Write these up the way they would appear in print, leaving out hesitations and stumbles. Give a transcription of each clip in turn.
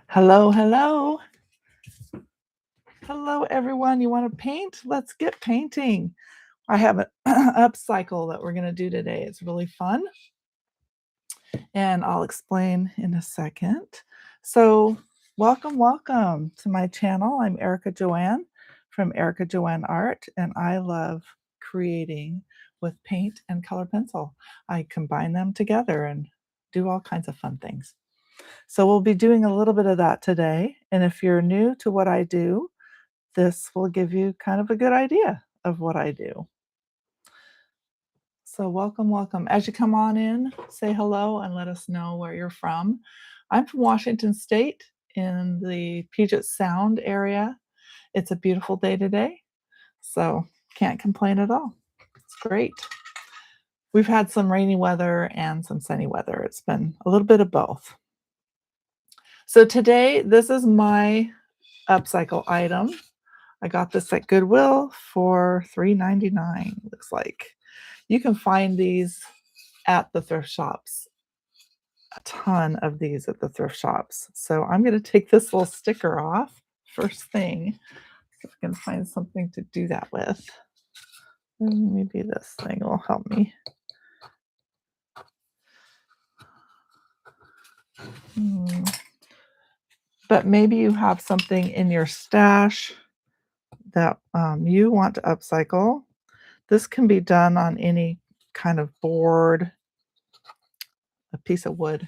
Hello, hello. Hello, everyone. You want to paint? Let's get painting. I have an upcycle that we're going to do today. It's really fun, and I'll explain in a second. So, welcome to my channel. I'm Erica Joanne from Erica Joanne Art, and I love creating with paint and color pencil. I combine them together and do all kinds of fun things. So, we'll be doing a little bit of that today. And if you're new to what I do, this will give you kind of a good idea of what I do. So, welcome. As you come on in, say hello and let us know where you're from. I'm from Washington State in the Puget Sound area. It's a beautiful day today, so can't complain at all. It's great. We've had some rainy weather and some sunny weather. It's been a little bit of both. So, today, this is my upcycle item. I got this at Goodwill for $3.99, looks like. You can find these at the thrift shops, a ton of these at the thrift shops. So I'm going to take this little sticker off first thing. If I can find something to do that with. Maybe this thing will help me. But maybe you have something in your stash that you want to upcycle. This can be done on any kind of board, a piece of wood.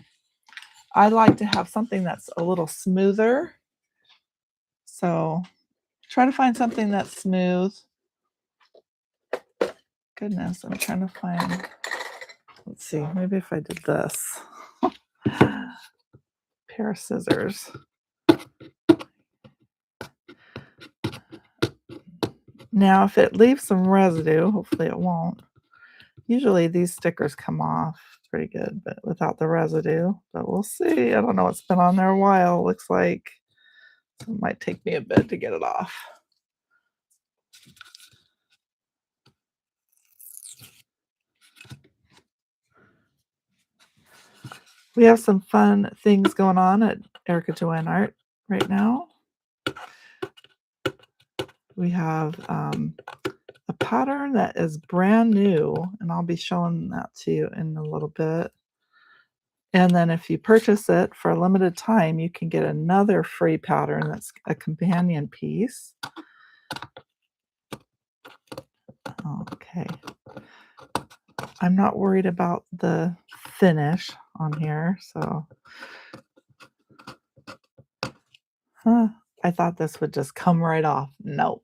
I like to have something that's a little smoother. So try to find something that's smooth. Goodness, I'm trying to find, let's see, maybe if I did this. Pair of scissors. Now, if it leaves some residue, hopefully it won't. Usually these stickers come off pretty good, but without the residue. But we'll see. I don't know. It's been on there a while, looks like. So it might take me a bit to get it off. We have some fun things going on at Erica Joanne Art right now. We have a pattern that is brand new, and I'll be showing that to you in a little bit. And then if you purchase it for a limited time, you can get another free pattern that's a companion piece. Okay. I'm not worried about the finish on here, so. I thought this would just come right off. Nope.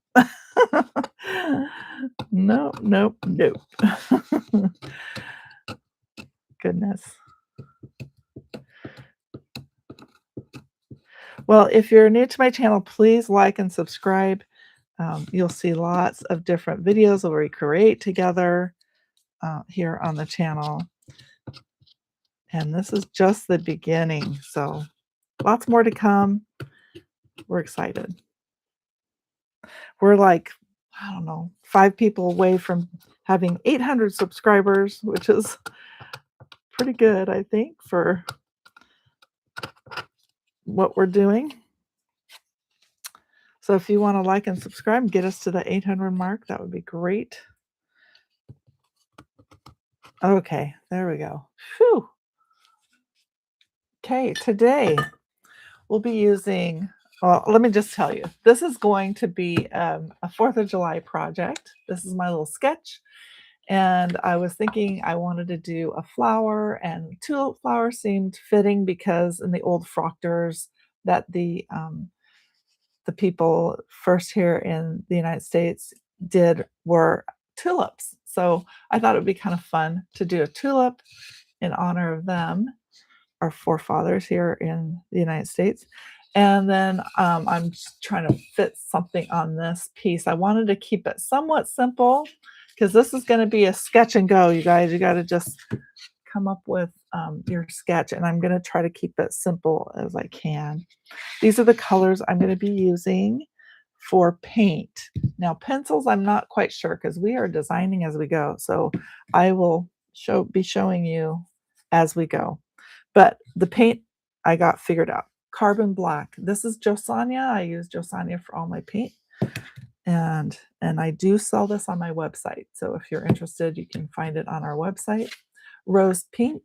Nope. Goodness. Well, if you're new to my channel, please like and subscribe. You'll see lots of different videos where we create together here on the channel. And this is just the beginning, so lots more to come. We're excited. We're like, I don't know, 5 people away from having 800 subscribers, which is pretty good, I think, for what we're doing. So if you want to like and subscribe and get us to the 800 mark, that would be great. Okay, there we go. Whew. Okay, today we'll be using, well, let me just tell you, this is going to be a 4th of July project. This is my little sketch. And I was thinking I wanted to do a flower, and tulip flower seemed fitting because in the old froctors that the people first here in the United States did were tulips. So I thought it would be kind of fun to do a tulip in honor of them, our forefathers here in the United States. And then I'm just trying to fit something on this piece. I wanted to keep it somewhat simple because this is going to be a sketch and go, you guys. You got to just come up with your sketch, and I'm going to try to keep it simple as I can. These are the colors I'm going to be using for paint. Now, pencils, I'm not quite sure because we are designing as we go. So I will be showing you as we go. But the paint I got figured out. carbon black. This is Josania. I use Josania for all my paint. And I do sell this on my website. So if you're interested, you can find it on our website. Rose pink,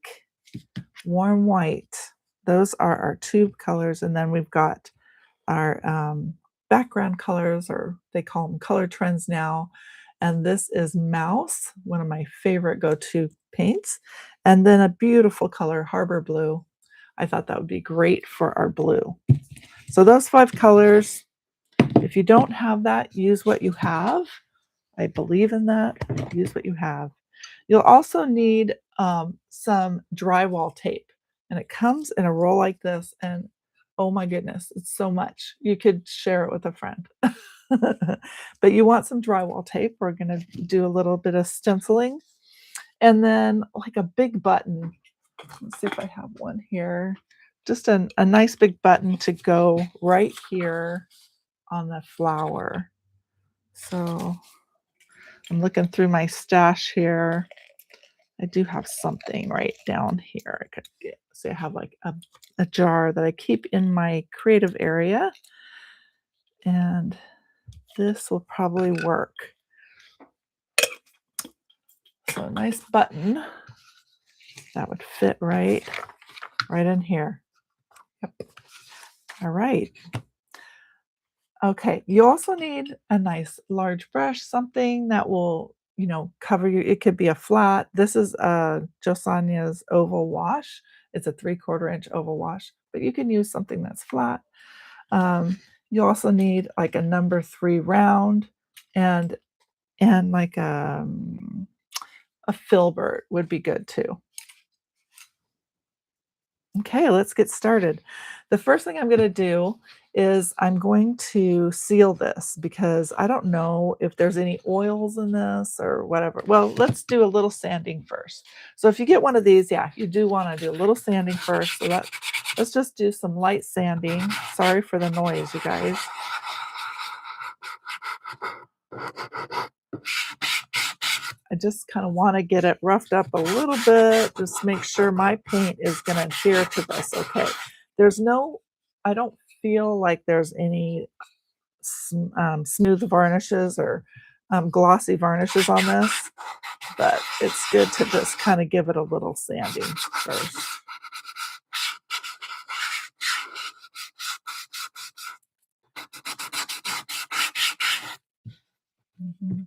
warm white. Those are our tube colors. And then we've got our background colors, or they call them color trends now. And this is mouse, one of my favorite go-to paints. And then a beautiful color, harbor blue. I thought that would be great for our blue. So those 5 colors. If you don't have that, use what you have. I believe in that. Use what you have. You'll also need some drywall tape, and it comes in a roll like this, and oh my goodness, it's so much. You could share it with a friend. But you want some drywall tape. We're going to do a little bit of stenciling, and then like a big button. Let's see if I have one here. Just a nice big button to go right here on the flower. So I'm looking through my stash here. I do have something right down here. I could get, so I have like a jar that I keep in my creative area, and this will probably work. So a nice button that would fit right in here. Yep. All right. Okay, you also need a nice large brush, something that will, cover you. It could be a flat. This is Josania's oval wash. It's a 3/4 inch oval wash, but you can use something that's flat. You also need like a number 3 round, and like a filbert would be good too. Okay, let's get started. The first thing I'm going to do is I'm going to seal this, because I don't know if there's any oils in this or whatever. Well, let's do a little sanding first. So if you get one of these, yeah, you do want to do a little sanding first. So let's just do some light sanding. Sorry for the noise, you guys. I just kind of want to get it roughed up a little bit, just make sure my paint is going to adhere to this. Okay. I don't feel like there's any smooth varnishes or glossy varnishes on this, but it's good to just kind of give it a little sanding first. Mm-hmm.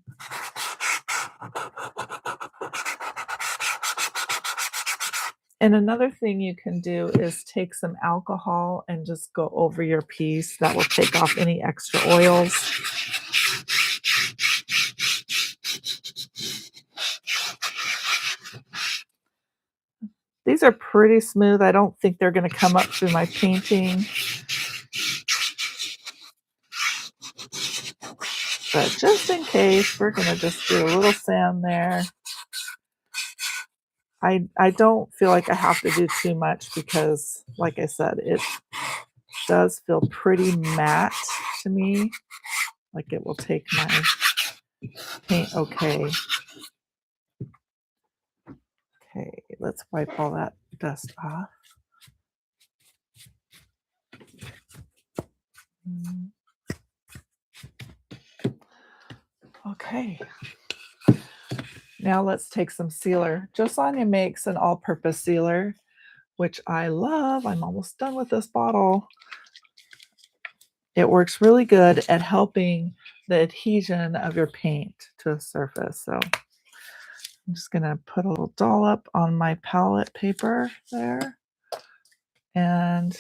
And another thing you can do is take some alcohol and just go over your piece. That will take off any extra oils. These are pretty smooth. I don't think they're going to come up through my painting. But just in case, we're going to just do a little sand there. I don't feel like I have to do too much because, like I said, it does feel pretty matte to me. Like it will take my paint okay. Okay, let's wipe all that dust off. Okay. Now let's take some sealer. Josania makes an all-purpose sealer, which I love. I'm almost done with this bottle. It works really good at helping the adhesion of your paint to a surface. So I'm just going to put a little dollop on my palette paper there and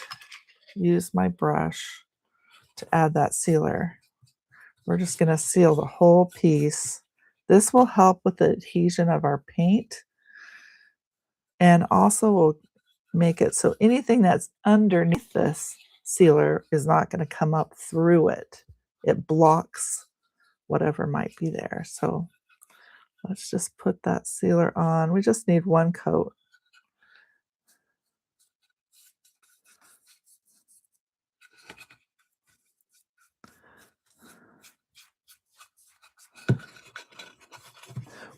use my brush to add that sealer. We're just going to seal the whole piece. This will help with the adhesion of our paint, and also will make it so anything that's underneath this sealer is not going to come up through it. It blocks whatever might be there. So let's just put that sealer on. We just need 1 coat.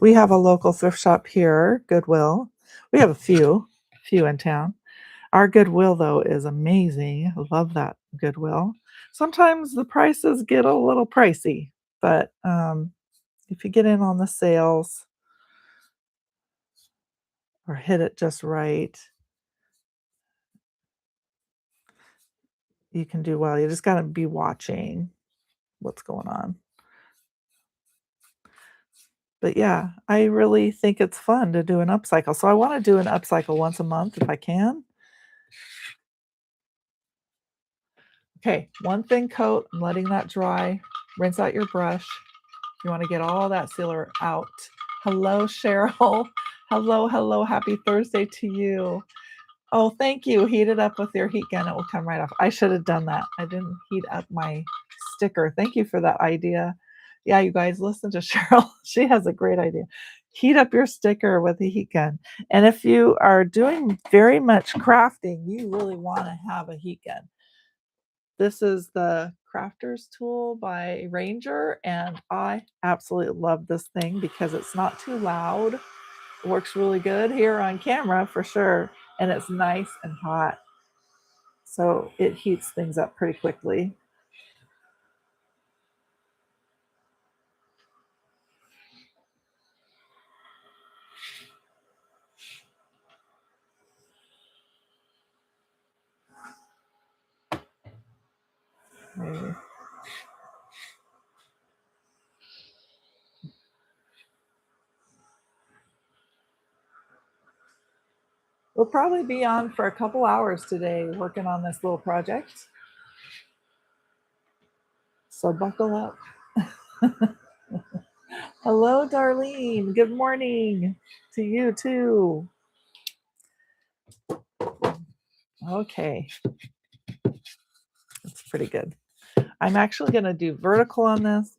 We have a local thrift shop here, Goodwill. We have a few in town. Our Goodwill, though, is amazing. I love that Goodwill. Sometimes the prices get a little pricey, but, if you get in on the sales or hit it just right, you can do well. You just gotta be watching what's going on. But, yeah, I really think it's fun to do an upcycle. So I wanna do an upcycle once a month if I can. Okay, one thin coat, I'm letting that dry. Rinse out your brush. You wanna get all that sealer out. Hello, Cheryl. Hello, hello, happy Thursday to you. Oh, thank you. Heat it up with your heat gun, it will come right off. I should have done that. I didn't heat up my sticker. Thank you for that idea. Yeah, you guys listen to Cheryl. She has a great idea. Heat up your sticker with a heat gun. And if you are doing very much crafting, you really wanna have a heat gun. This is the Crafter's Tool by Ranger, and I absolutely love this thing because it's not too loud. It works really good here on camera for sure, and it's nice and hot, so it heats things up pretty quickly. Maybe. We'll probably be on for a couple hours today working on this little project, so buckle up. Hello, Darlene. Good morning to you too. Okay, that's pretty good. I'm actually going to do vertical on this.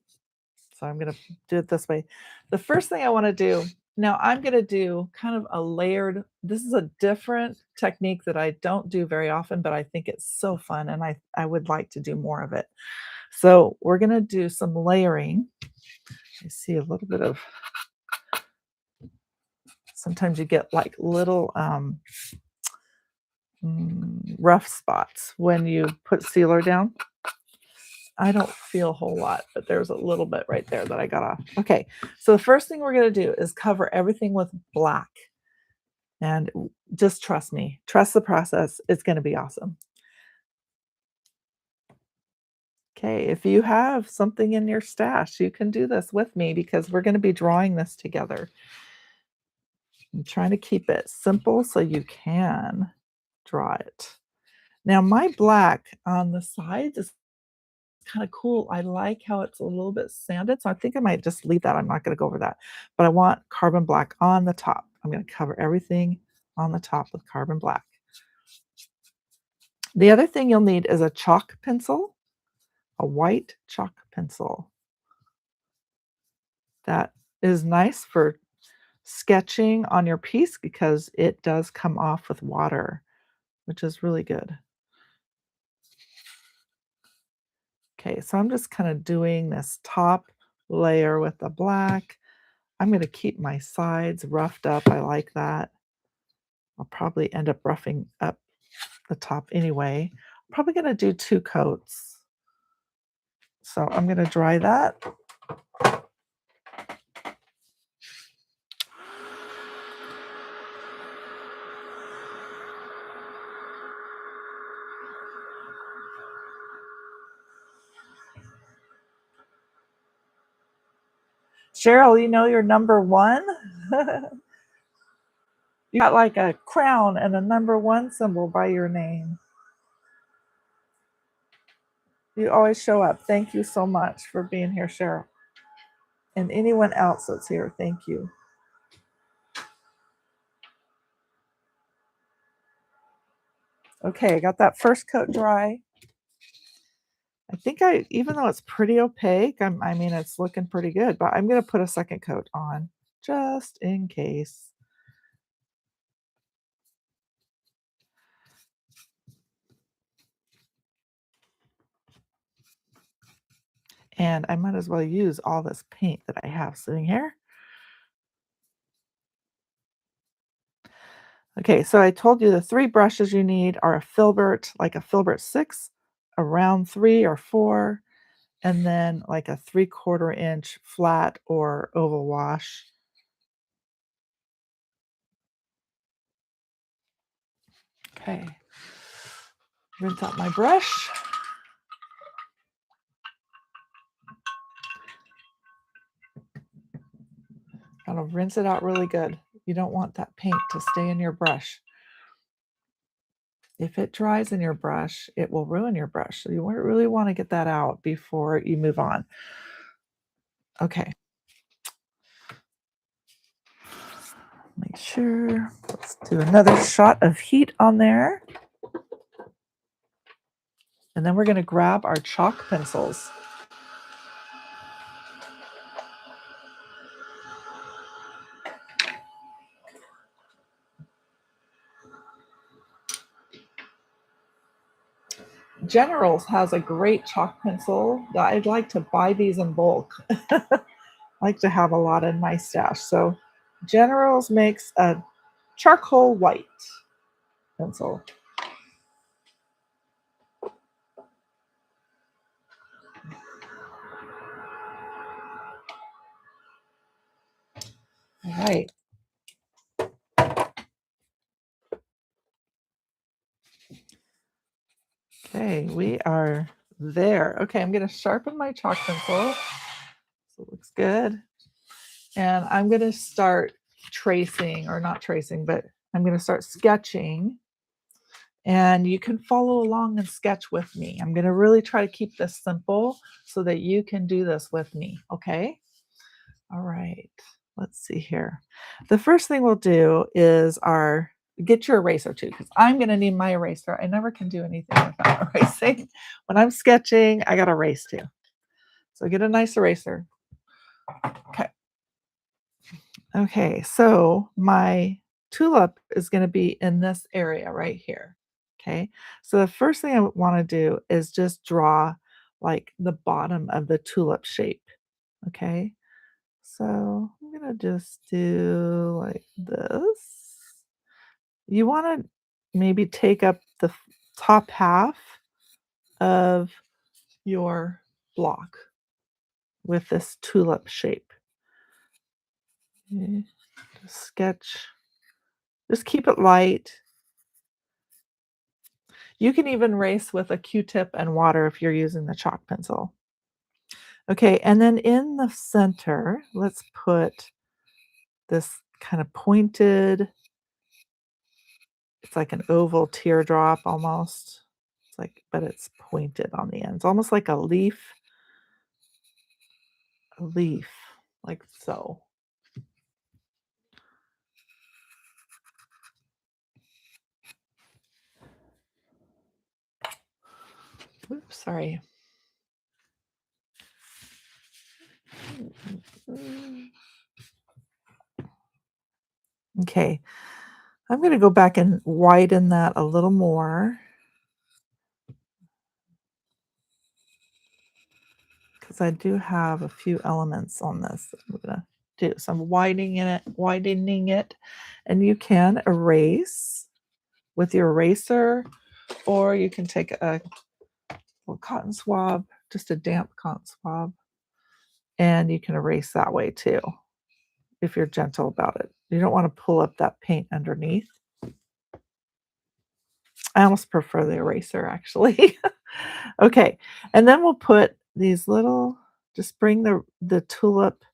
So I'm going to do it this way. The first thing I want to do, now I'm going to do kind of a layered, this is a different technique that I don't do very often, but I think it's so fun and I would like to do more of it. So we're going to do some layering. I see a little bit of, sometimes you get like little rough spots when you put sealer down. I don't feel a whole lot, but there's a little bit right there that I got off. Okay, so the first thing we're going to do is cover everything with black. And just trust me, trust the process. It's going to be awesome. Okay, if you have something in your stash, you can do this with me because we're going to be drawing this together. I'm trying to keep it simple so you can draw it. Now, my black on the sides is kind of cool. I like how it's a little bit sanded, so I think I might just leave that. I'm not going to go over that, but I want carbon black on the top. I'm going to cover everything on the top with carbon black. The other thing you'll need is a chalk pencil, a white chalk pencil. That is nice for sketching on your piece because it does come off with water, which is really good. Okay, so I'm just kind of doing this top layer with the black. I'm going to keep my sides roughed up. I like that. I'll probably end up roughing up the top anyway. I'm probably going to do 2 coats. So I'm going to dry that. Cheryl, you know you're number 1? You got like a crown and a number 1 symbol by your name. You always show up. Thank you so much for being here, Cheryl. And anyone else that's here, thank you. Okay, I got that first coat dry. I think even though it's pretty opaque, I mean, it's looking pretty good, but I'm going to put a second coat on just in case. And I might as well use all this paint that I have sitting here. Okay, so I told you the 3 brushes you need are a filbert, like a filbert 6, a round 3 or 4, and then like a 3/4 inch flat or oval wash. Okay, rinse out my brush. Gotta rinse it out really good. You don't want that paint to stay in your brush. If it dries in your brush, it will ruin your brush. So you really want to get that out before you move on. Okay, make sure. Let's do another shot of heat on there. And then we're going to grab our chalk pencils. Generals has a great chalk pencil. I'd like to buy these in bulk. I like to have a lot in my stash. So Generals makes a charcoal white pencil. All right. Okay, we are there. Okay, I'm going to sharpen my chalk pencil. So it looks good. And I'm going to start tracing, or not tracing, but I'm going to start sketching. And you can follow along and sketch with me. I'm going to really try to keep this simple so that you can do this with me. Okay. All right. Let's see here. The first thing we'll do is get your eraser too, because I'm going to need my eraser. I never can do anything without erasing. When I'm sketching, I got to erase too. So get a nice eraser. Okay. Okay. So my tulip is going to be in this area right here. Okay. So the first thing I want to do is just draw like the bottom of the tulip shape. Okay. So I'm going to just do like this. You want to maybe take up the top half of your block with this tulip shape. Okay, just sketch, just keep it light. You can even erase with a Q-tip and water if you're using the chalk pencil. Okay, and then in the center, let's put this kind of pointed, it's like an oval teardrop almost. It's like, but it's pointed on the ends, almost like a leaf, like so. Oops, sorry. Okay, I'm going to go back and widen that a little more because I do have a few elements on this that I'm going to do. So I'm widening it, and you can erase with your eraser, or you can take a little cotton swab, just a damp cotton swab, and you can erase that way too if you're gentle about it. You don't want to pull up that paint underneath. I almost prefer the eraser actually. Okay, and then we'll put these little, just bring the tulip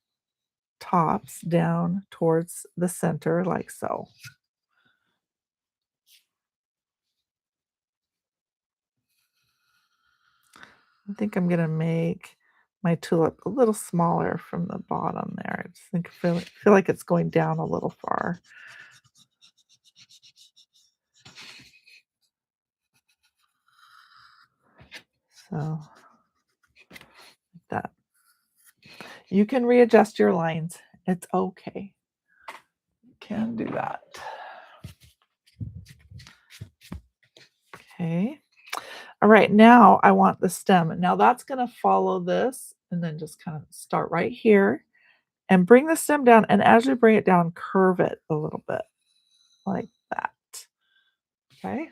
tops down towards the center like so. I think I'm gonna make my tulip a little smaller from the bottom there. I just think feel like it's going down a little far. So like that. You can readjust your lines. It's okay. You can do that. Okay. All right, now I want the stem. Now that's going to follow this and then just kind of start right here and bring the stem down. And as you bring it down, curve it a little bit like that. Okay.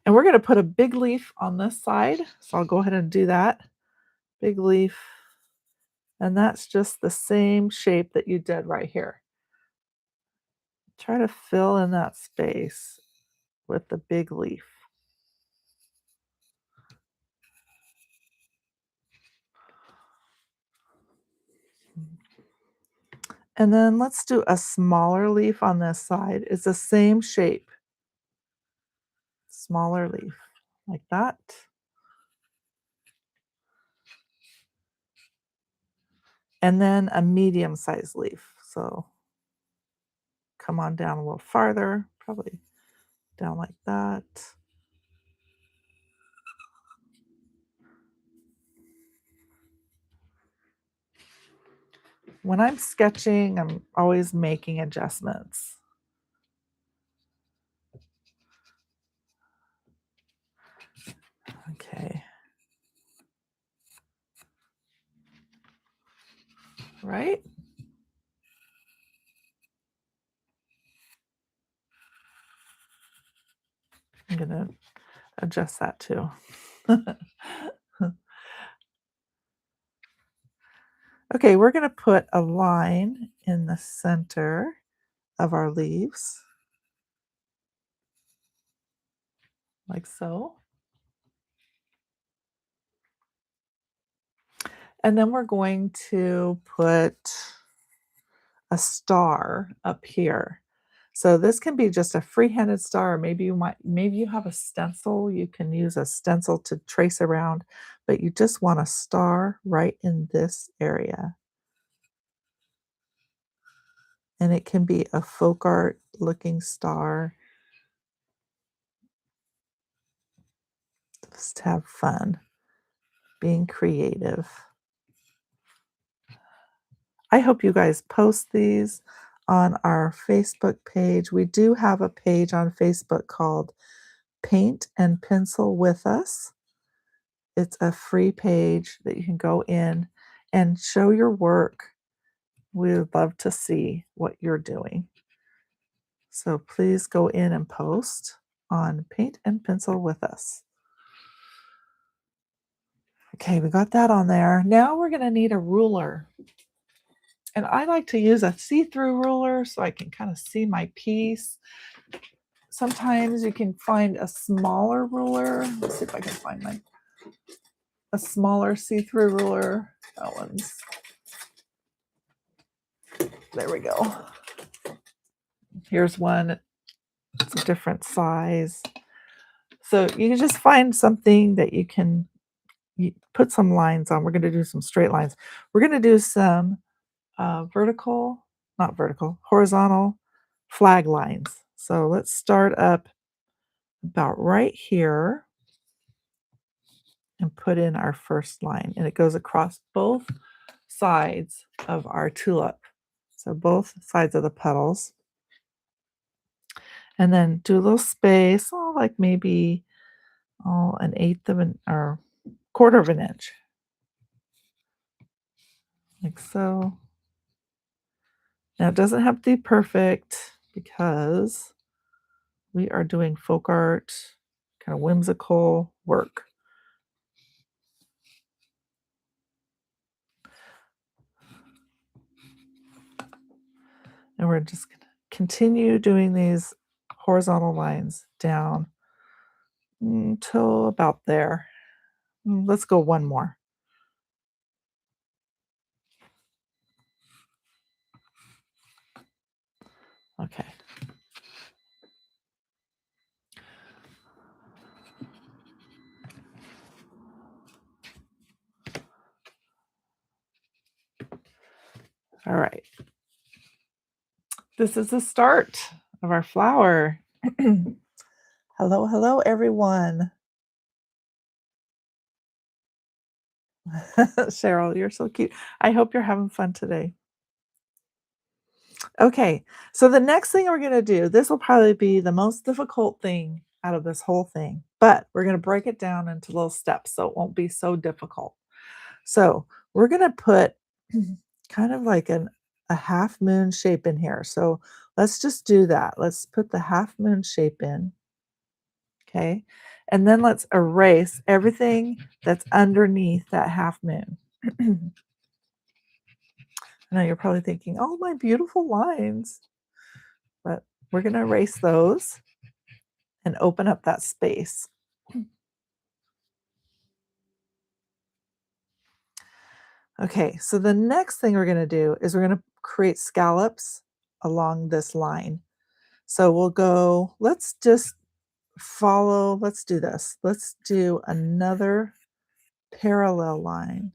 And we're going to put a big leaf on this side. So I'll go ahead and do that. Big leaf. And that's just the same shape that you did right here. Try to fill in that space with the big leaf. And then let's do a smaller leaf on this side. It's the same shape. Smaller leaf like that. And then a medium sized leaf. So come on down a little farther, probably down like that. When I'm sketching, I'm always making adjustments. Okay. Right? I'm going to adjust that too. Okay, we're going to put a line in the center of our leaves, like so. And then we're going to put a star up here. So this can be just a free-handed star. Maybe you have a stencil. You can use a stencil to trace around, but you just want a star right in this area. And it can be a folk art looking star. Just have fun being creative. I hope you guys post these on our Facebook page. We do have a page on Facebook called Paint and Pencil with Us. It's a free page that you can go in and show your work. We would love to see what you're doing. So please go in and post on Paint and Pencil with Us. Okay, we got that on there. Now we're going to need a ruler. And I like to use a see-through ruler so I can kind of see my piece. Sometimes you can find a smaller ruler. Let's see if I can find a smaller see-through ruler. That one's, there we go. Here's one. It's a different size. So you can just find something that you can put some lines on. We're going to do some straight lines. We're going to do some horizontal flag lines. So let's start up about right here and put in our first line. And it goes across both sides of our tulip. So both sides of the petals. And then do a little space, like maybe an eighth of an or quarter of an inch. Like so. Now it doesn't have to be perfect because we are doing folk art, kind of whimsical work. And we're just going to continue doing these horizontal lines down until about there. Let's go one more. Okay. All right. This is the start of our flower. Hello, hello, everyone. Cheryl, you're so cute. I hope you're having fun today. Okay, so the next thing we're going to do, this will probably be the most difficult thing out of this whole thing, but we're going to break it down into little steps so it won't be so difficult. So We're gonna put kind of like a half moon shape in here. So let's just do that. Let's put the half moon shape in, okay? And then let's erase everything that's underneath that half moon. I know you're probably thinking, oh, my beautiful lines, but we're gonna erase those and open up that space. Okay, so the next thing we're gonna do is we're gonna create scallops along this line. So we'll go, let's just follow, let's do this. Let's do another parallel line.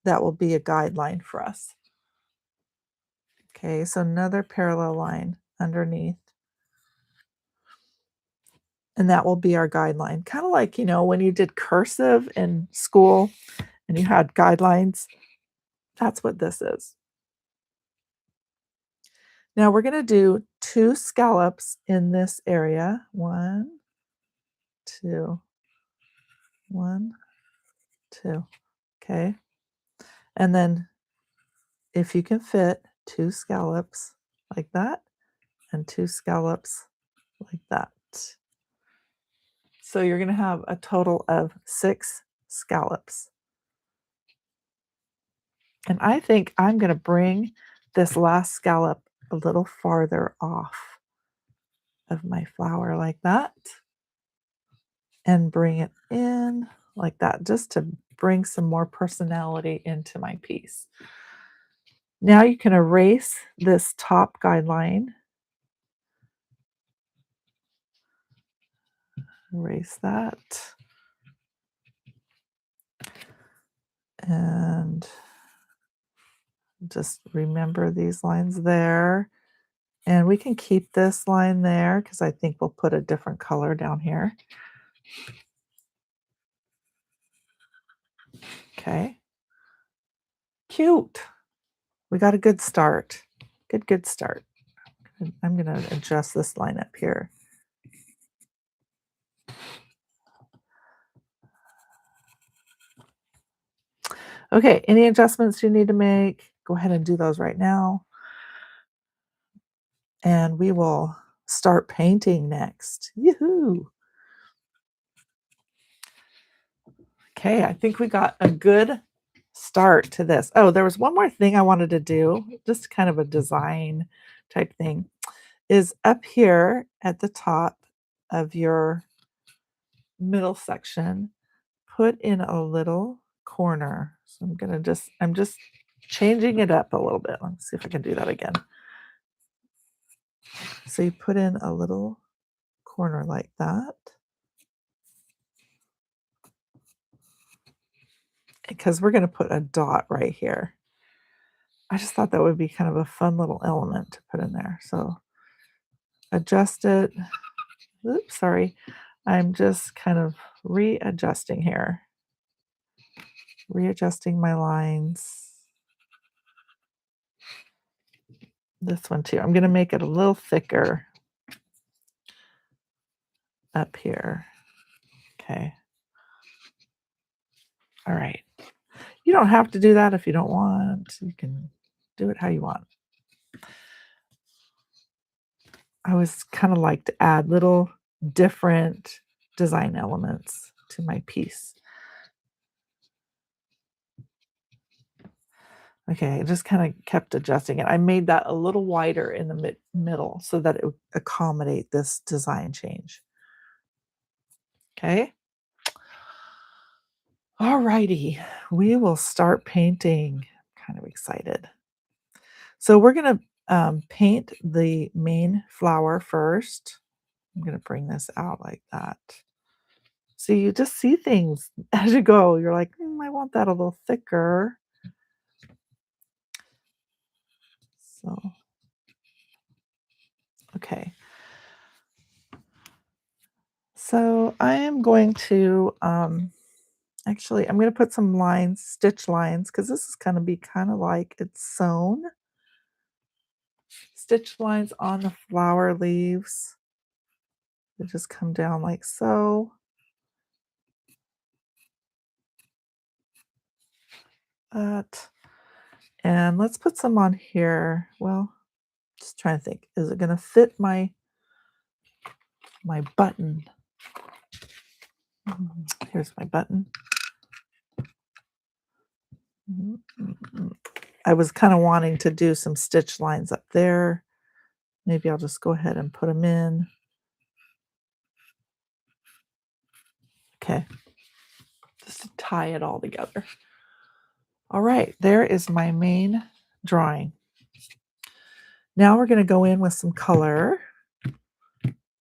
That will be a guideline for us. Okay, so another parallel line underneath. And that will be our guideline. Kind of like, when you did cursive in school and you had guidelines, that's what this is. Now we're going to do 2 scallops in this area. 1, 2, 1, 2. Okay. And then if you can fit 2 scallops like that and 2 scallops like that. So you're going to have a total of 6 scallops. And I think I'm going to bring this last scallop a little farther off of my flower like that and bring it in like that just to bring some more personality into my piece. Now you can erase this top guideline. Erase that. And just remember these lines there. And we can keep this line there because I think we'll put a different color down here. Okay. Cute. We got a good start. Good start. I'm going to adjust this line up here. Okay, any adjustments you need to make, go ahead and do those right now. And we will start painting next. Yoo-hoo! Okay, I think we got a good start to this. Oh, there was one more thing I wanted to do, just kind of a design type thing, is up here at the top of your middle section, put in a little corner. So I'm just changing it up a little bit. Let's see if I can do that again. So you put in a little corner like that. Because we're going to put a dot right here. I just thought that would be kind of a fun little element to put in there. So adjust it. Oops, sorry. I'm just kind of readjusting here. Readjusting my lines. This one too. I'm going to make it a little thicker up here. Okay. All right. You don't have to do that if you don't want. You can do it how you want. I always kind of like to add little different design elements to my piece. Okay, I just kind of kept adjusting it. I made that a little wider in the middle so that it would accommodate this design change. Okay. All righty, we will start painting. Kind of excited. So we're going to paint the main flower first. I'm going to bring this out like that. So you just see things as you go. You're like, I want that a little thicker. So, okay. So I am going to, actually, I'm going to put some lines, stitch lines, because this is going to be kind of like it's sewn. Stitch lines on the flower leaves. They just come down like so. that. And let's put some on here. Well, just trying to think, is it gonna fit my button? Here's my button. I was kind of wanting to do some stitch lines up there. Maybe I'll just go ahead and put them in. Okay, just to tie it all together. All right, there is my main drawing. Now we're going to go in with some color,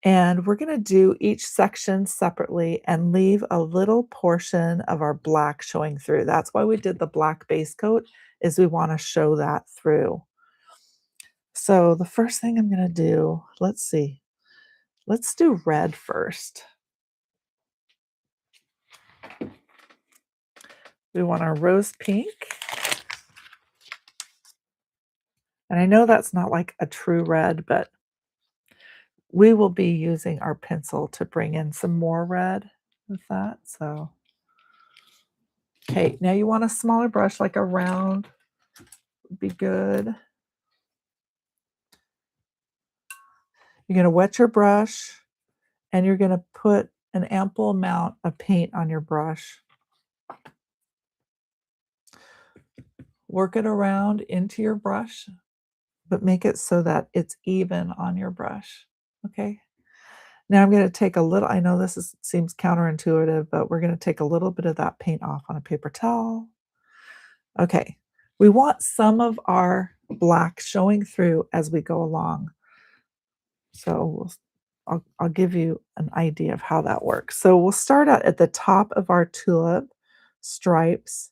and we're going to do each section separately and leave a little portion of our black showing through. That's why we did the black base coat, is we want to show that through. So the first thing I'm going to do, let's see. Let's do red first. We want our rose pink. And I know that's not like a true red, but we will be using our pencil to bring in some more red with that. So, okay, now you want a smaller brush, like a round would be good. You're going to wet your brush and you're going to put an ample amount of paint on your brush. Work it around into your brush, but make it so that it's even on your brush. Okay. Now I'm going to take a little, I know this seems counterintuitive, but we're going to take a little bit of that paint off on a paper towel. Okay. We want some of our black showing through as we go along. So I'll give you an idea of how that works. So we'll start out at the top of our tulip stripes.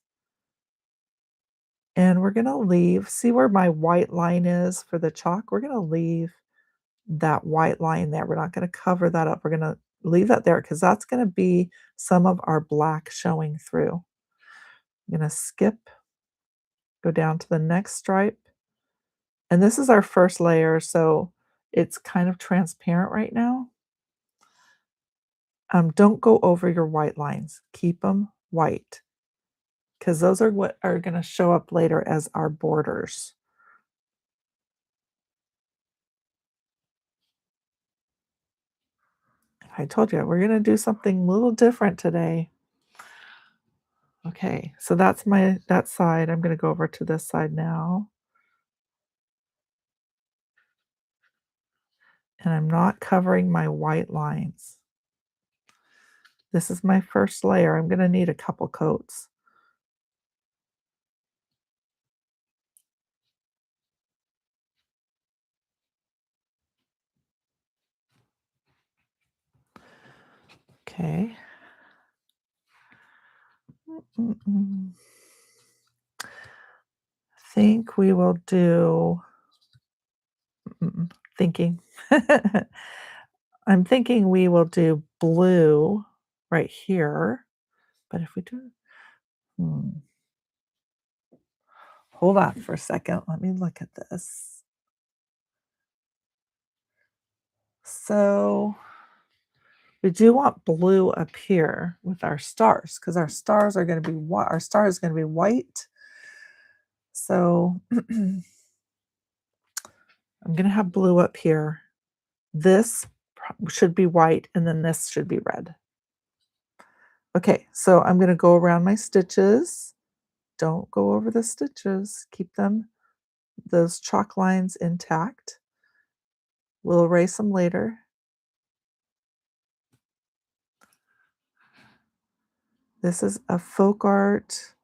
And we're going to leave, see where my white line is for the chalk? We're going to leave that white line there. We're not going to cover that up. We're going to leave that there because that's going to be some of our black showing through. I'm going to skip, go down to the next stripe. And this is our first layer, so it's kind of transparent right now. Don't go over your white lines. Keep them white because those are what are going to show up later as our borders. I told you we're going to do something a little different today. Okay, so that's that side. I'm going to go over to this side now. And I'm not covering my white lines. This is my first layer. I'm going to need a couple coats. Okay. Think we will do thinking. I'm thinking we will do blue right here. But if we do, hold on for a second. Let me look at this. So we do want blue up here with our stars because our stars are going to be our star is going to be white. So I'm going to have blue up here. This should be white and then this should be red. Okay, so I'm going to go around my stitches. Don't go over the stitches. Keep them, those chalk lines intact. We'll erase them later. This is a folk art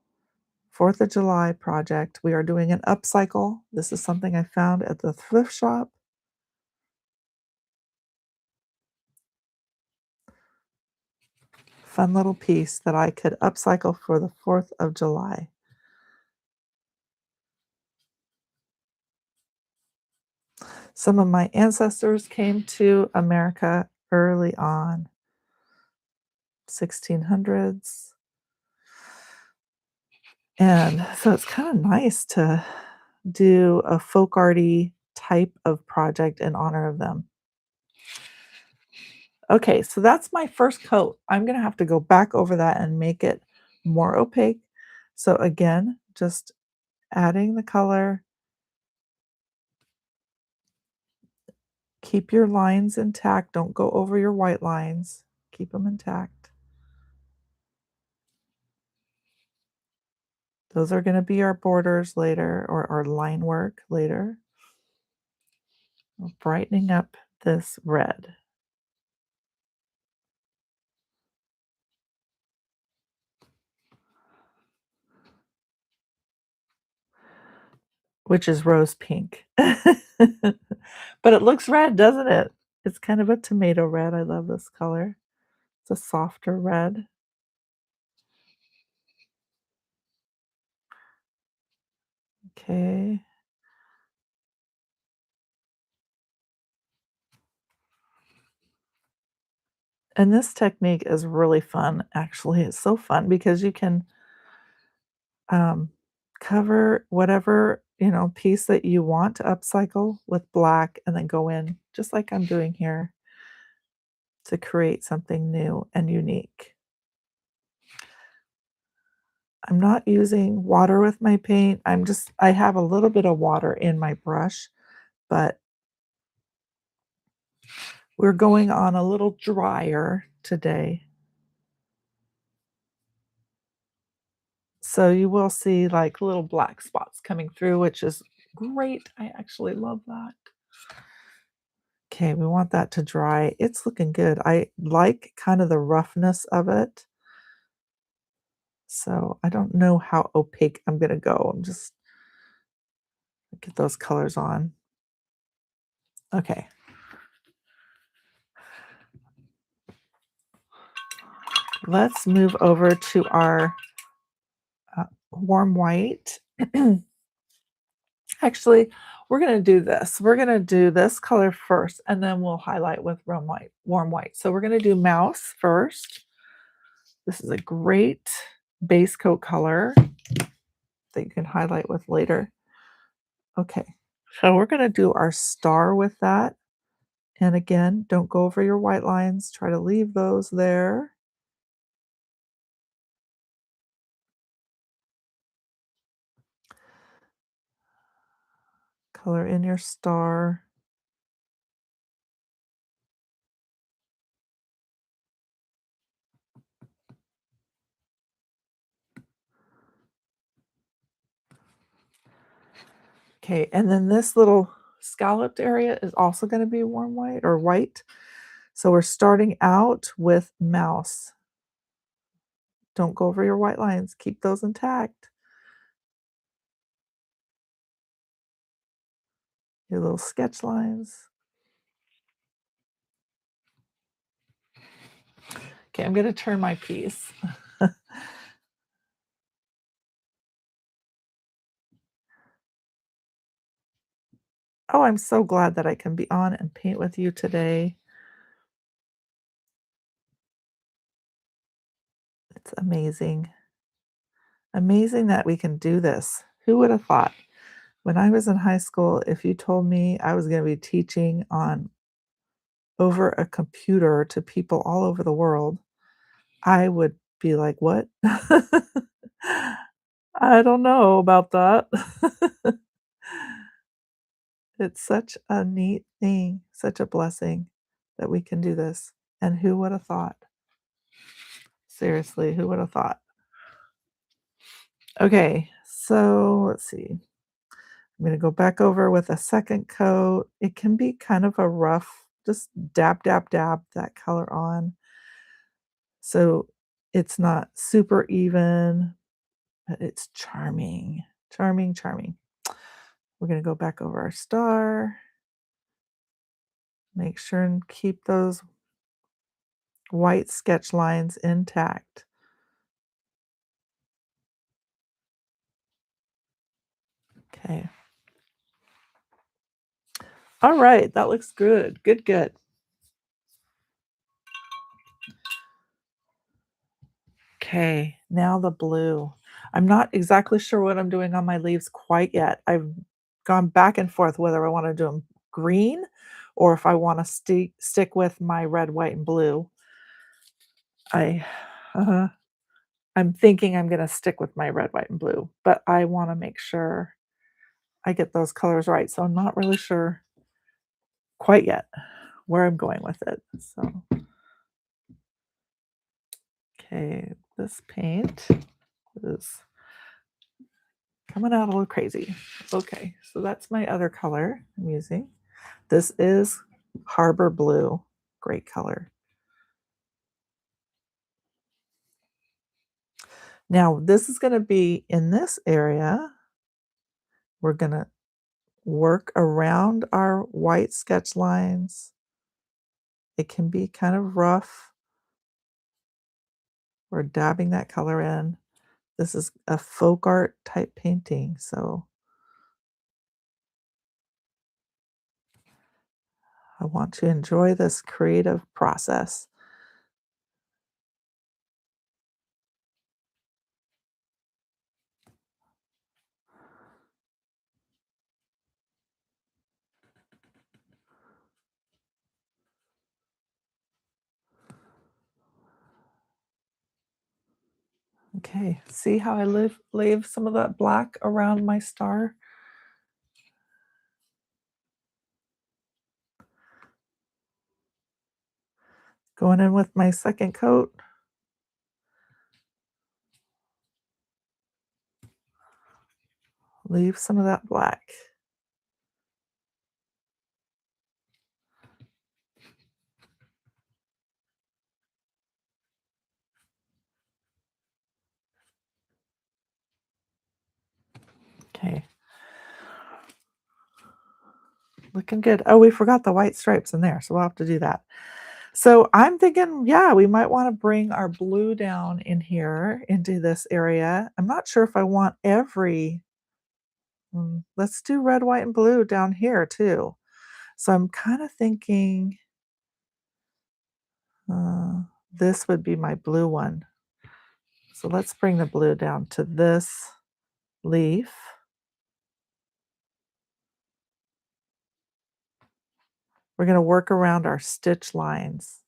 4th of July project. We are doing an upcycle. This is something I found at the thrift shop. Fun little piece that I could upcycle for the 4th of July. Some of my ancestors came to America early on, 1600s. And so it's kind of nice to do a folk arty type of project in honor of them. Okay, so that's my first coat. I'm going to have to go back over that and make it more opaque. So again, just adding the color. Keep your lines intact, don't go over your white lines. Keep them intact. Those are gonna be our borders later or our line work later. We're brightening up this red, which is rose pink. But it looks red, doesn't it? It's kind of a tomato red. I love this color. It's a softer red. Okay. And this technique is really fun, actually. It's so fun because you can um, cover whatever, piece that you want to upcycle with black and then go in, just like I'm doing here, to create something new and unique. I'm not using water with my paint. I have a little bit of water in my brush, but we're going on a little drier today. So you will see like little black spots coming through, which is great. I actually love that. Okay, we want that to dry. It's looking good. I like kind of the roughness of it. So I don't know how opaque I'm gonna go. I'm just get those colors on. Okay. Let's move over to our warm white. Actually, we're gonna do this. We're gonna do this color first, and then we'll highlight with warm white. Warm white. So we're gonna do mouse first. This is a great base coat color that you can highlight with later. Okay, so we're gonna do our star with that. And again, don't go over your white lines. Try to leave those there. Color in your star. Okay, and then this little scalloped area is also going to be warm white or white. So we're starting out with mouse. Don't go over your white lines. Keep those intact. Your little sketch lines. Okay, I'm going to turn my piece. Oh, I'm so glad that I can be on and paint with you today. It's amazing. Amazing that we can do this. Who would have thought? When I was in high school, if you told me I was going to be teaching on over a computer to people all over the world, I would be like, "What?" I don't know about that. It's such a neat thing, such a blessing that we can do this. And who would have thought? Seriously, who would have thought? Okay, so let's see. I'm going to go back over with a second coat. It can be kind of a rough, just dab, dab, dab that color on. So it's not super even, but it's charming, charming, charming. We're going to go back over our star. Make sure and keep those white sketch lines intact. Okay. All right, that looks good. Good, good. Okay, now the blue. I'm not exactly sure what I'm doing on my leaves quite yet. I've gone back and forth whether I want to do them green or if I want to stick with my red, white, and blue. I uh, I'm thinking I'm gonna stick with my red, white, and blue, but I wanna make sure I get those colors right, so I'm not really sure quite yet where I'm going with it. So, okay, this paint is coming out a little crazy. Okay, so that's my other color I'm using. This is Harbor Blue, great color. Now, this is gonna be in this area. We're gonna work around our white sketch lines. It can be kind of rough. We're dabbing that color in. This is a folk art type painting, so I want to enjoy this creative process. Okay, see how I leave some of that black around my star? Going in with my second coat. Leave some of that black. Okay, looking good. Oh, we forgot the white stripes in there, so we'll have to do that. So I'm thinking, yeah, we might want to bring our blue down in here into this area. I'm not sure if I want every, let's do red, white, and blue down here too. So I'm kind of thinking uh, this would be my blue one. So let's bring the blue down to this leaf. We're going to work around our stitch lines.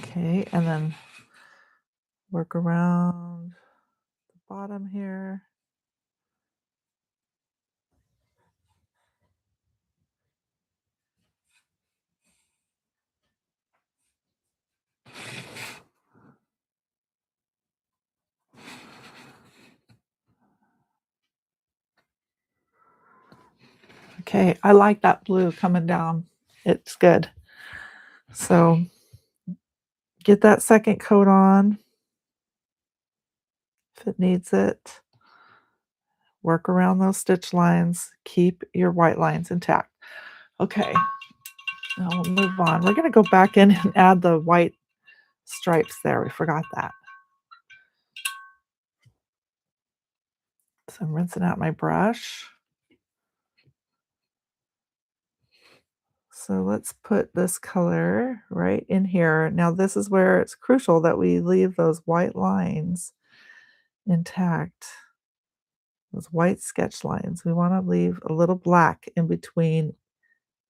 Okay, and then work around the bottom here. Okay, I like that blue coming down. It's good. So get that second coat on if it needs it. Work around those stitch lines. Keep your white lines intact. Okay, now we'll move on. We're going to go back in and add the white stripes there. We forgot that. So I'm rinsing out my brush. So let's put this color right in here. Now this is where it's crucial that we leave those white lines intact. Those white sketch lines. We want to leave a little black in between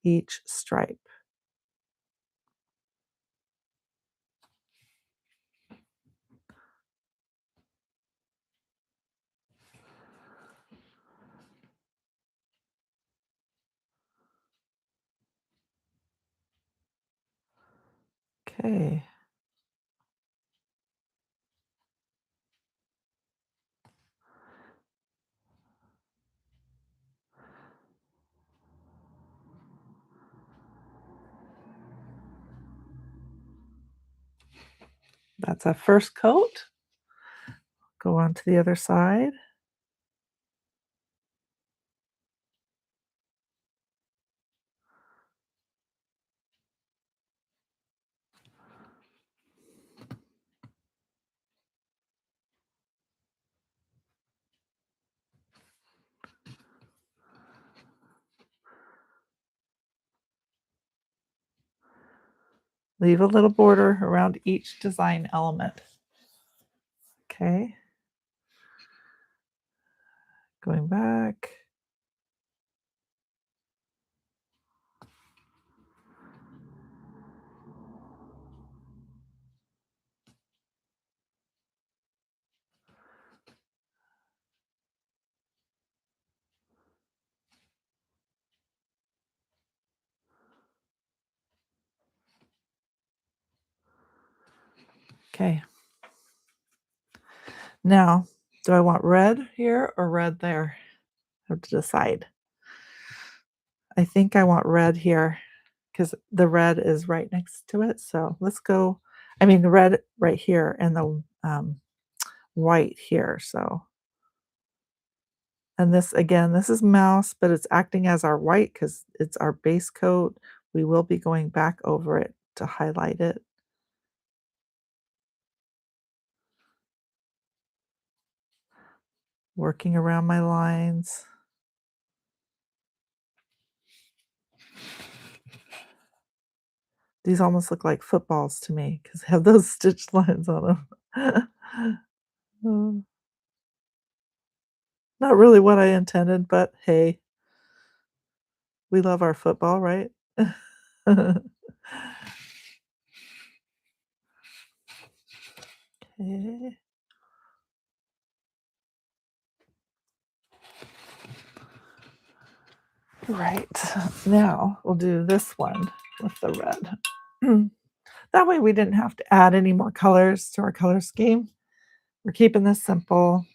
each stripe. Okay. That's a first coat. Go on to the other side. Leave a little border around each design element. Okay, going back. Okay. Now, do I want red here or red there? I have to decide. I think I want red here because the red is right next to it. So let's go. I mean, the red right here and the white here. So, and this again, this is mouse, but it's acting as our white because it's our base coat. We will be going back over it to highlight it. Working around my lines. These almost look like footballs to me because they have those stitched lines on them. Not really what I intended, but hey, we love our football, right? Okay. Right. Now we'll do this one with the red. That way we didn't have to add any more colors to our color scheme. We're keeping this simple.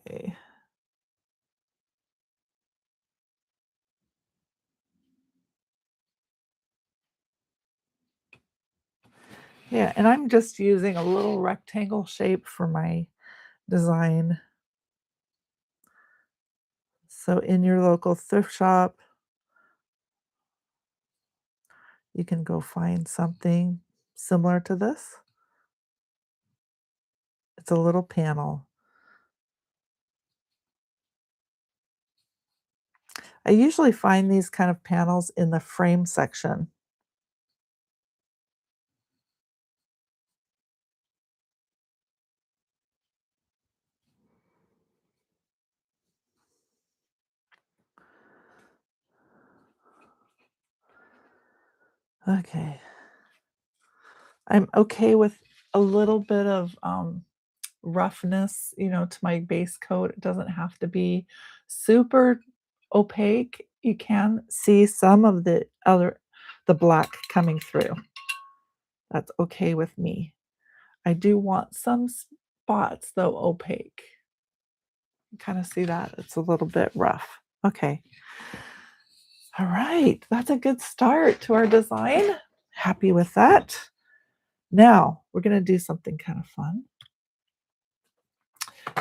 Okay. Yeah, and I'm just using a little rectangle shape for my design. So in your local thrift shop, you can go find something similar to this. It's a little panel. I usually find these kind of panels in the frame section. Okay. I'm okay with a little bit of roughness, to my base coat. It doesn't have to be super opaque. You can see some of the black coming through. That's okay with me. I do want some spots though opaque. You kind of see that it's a little bit rough. Okay. All right. That's a good start to our design. Happy with that. Now we're going to do something kind of fun.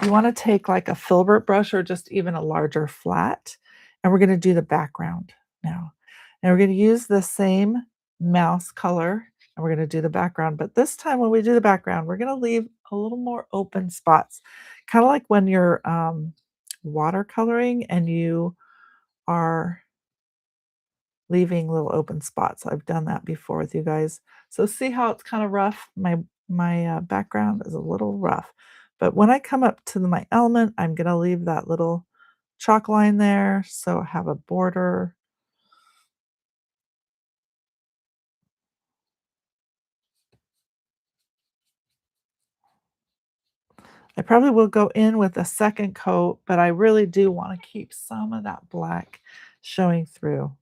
You want to take like a filbert brush or just even a larger flat, and we're going to do the background now. And we're going to use the same mouse color and we're going to do the background. But this time when we do the background, we're going to leave a little more open spots, kind of like when you're watercoloring and you are leaving little open spots. I've done that before with you guys. So see how it's kind of rough? My background is a little rough. But when I come up to my element, I'm going to leave that little chalk line there. So I have a border. I probably will go in with a second coat, but I really do want to keep some of that black showing through.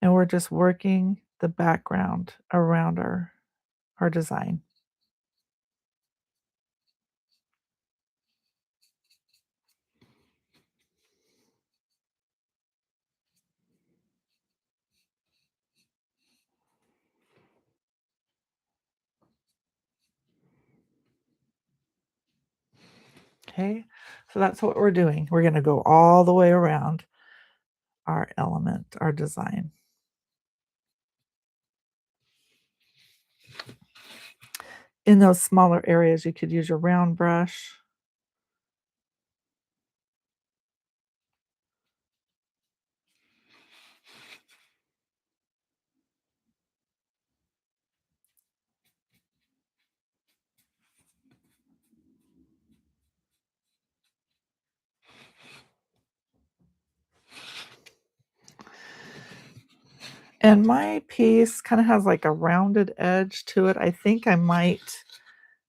And we're just working the background around our design. Okay, so that's what we're doing. We're going to go all the way around our element, our design. in those smaller areas, you could use your round brush. And my piece kinda has, like, a rounded edge to it. I think I might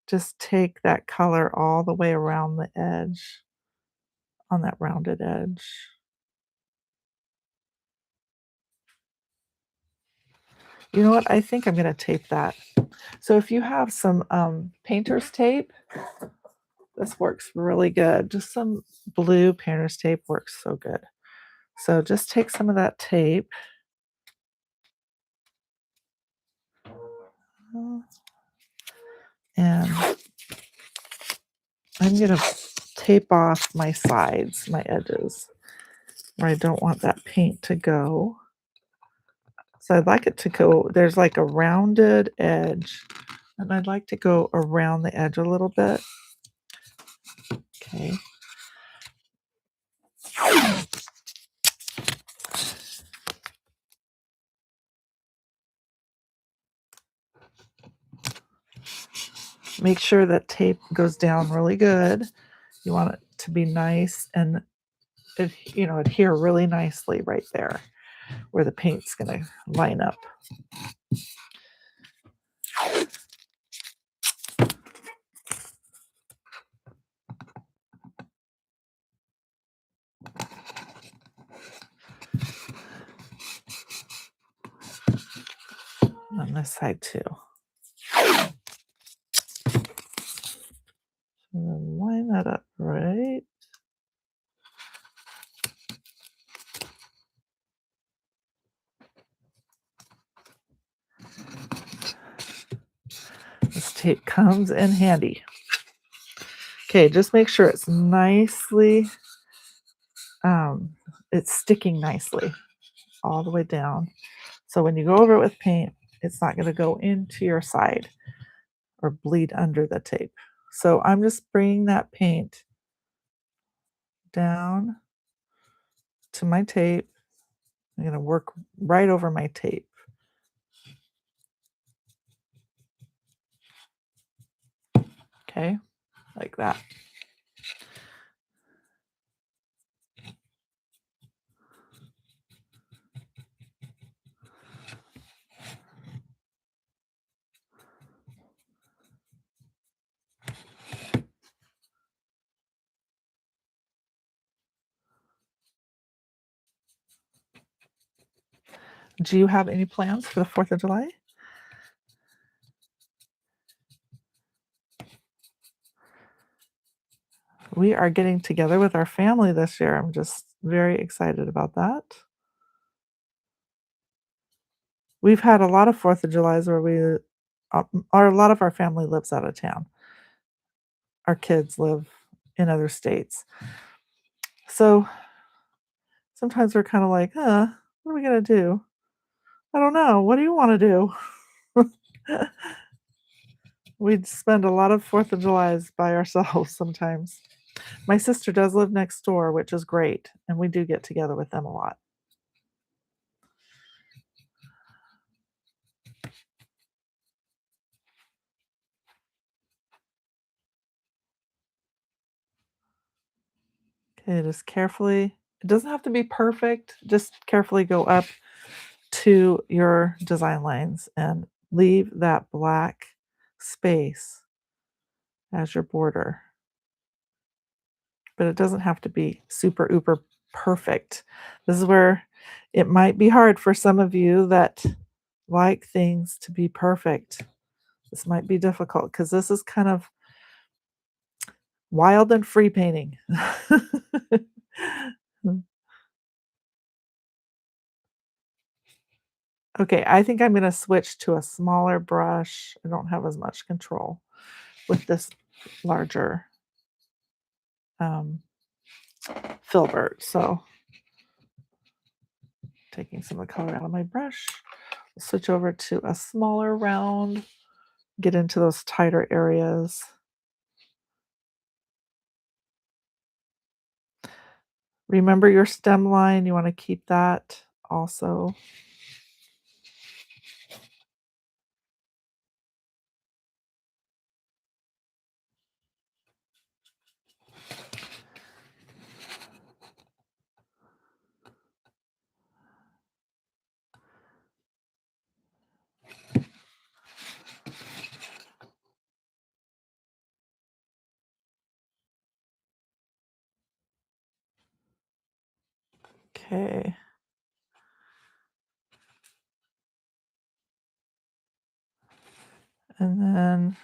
just take that color all the way around the edge on that rounded edge. You know what? I think I'm gonna tape that. So if you have some, painter's tape, this works really good. Just some blue painter's tape works so good. So just take some of that tape, uh, and I'm gonna tape off my sides, my edges, where I don't want that paint to go. So I'd like it to go there's like a rounded edge, and I'd like to go around the edge a little bit. Okay. Make sure that tape goes down really good. You want it to be nice and adhere really nicely right there where the paint's gonna line up. On this side too. And then line that up right. This tape comes in handy. Okay, just make sure it's nicely, it's sticking nicely all the way down. So when you go over it with paint, it's not going to go into your side or bleed under the tape. So I'm just bringing that paint down to my tape. I'm going to work right over my tape. Okay, like that. Do you have any plans for the 4th of July? We are getting together with our family this year. I'm just very excited about that. We've had a lot of 4th of Julys where or a lot of our family lives out of town. Our kids live in other states. So sometimes we're kind of like, what are we going to do? I don't know. What do you want to do? We'd spend a lot of 4th of Julys by ourselves sometimes. My sister does live next door, which is great. And we do get together with them a lot. Okay, just carefully, it doesn't have to be perfect. Just carefully go up to your design lines and leave that black space as your border. But it doesn't have to be super uber perfect. This is where it might be hard for some of you that like things to be perfect. This might be difficult because this is kind of wild and free painting. Okay, I think I'm gonna switch to a smaller brush. I don't have as much control with this larger, um, filbert, so taking some of the color out of my brush, switch over to a smaller round get into those tighter areas. Remember your stem line, you wanna keep that also. Okay. And then,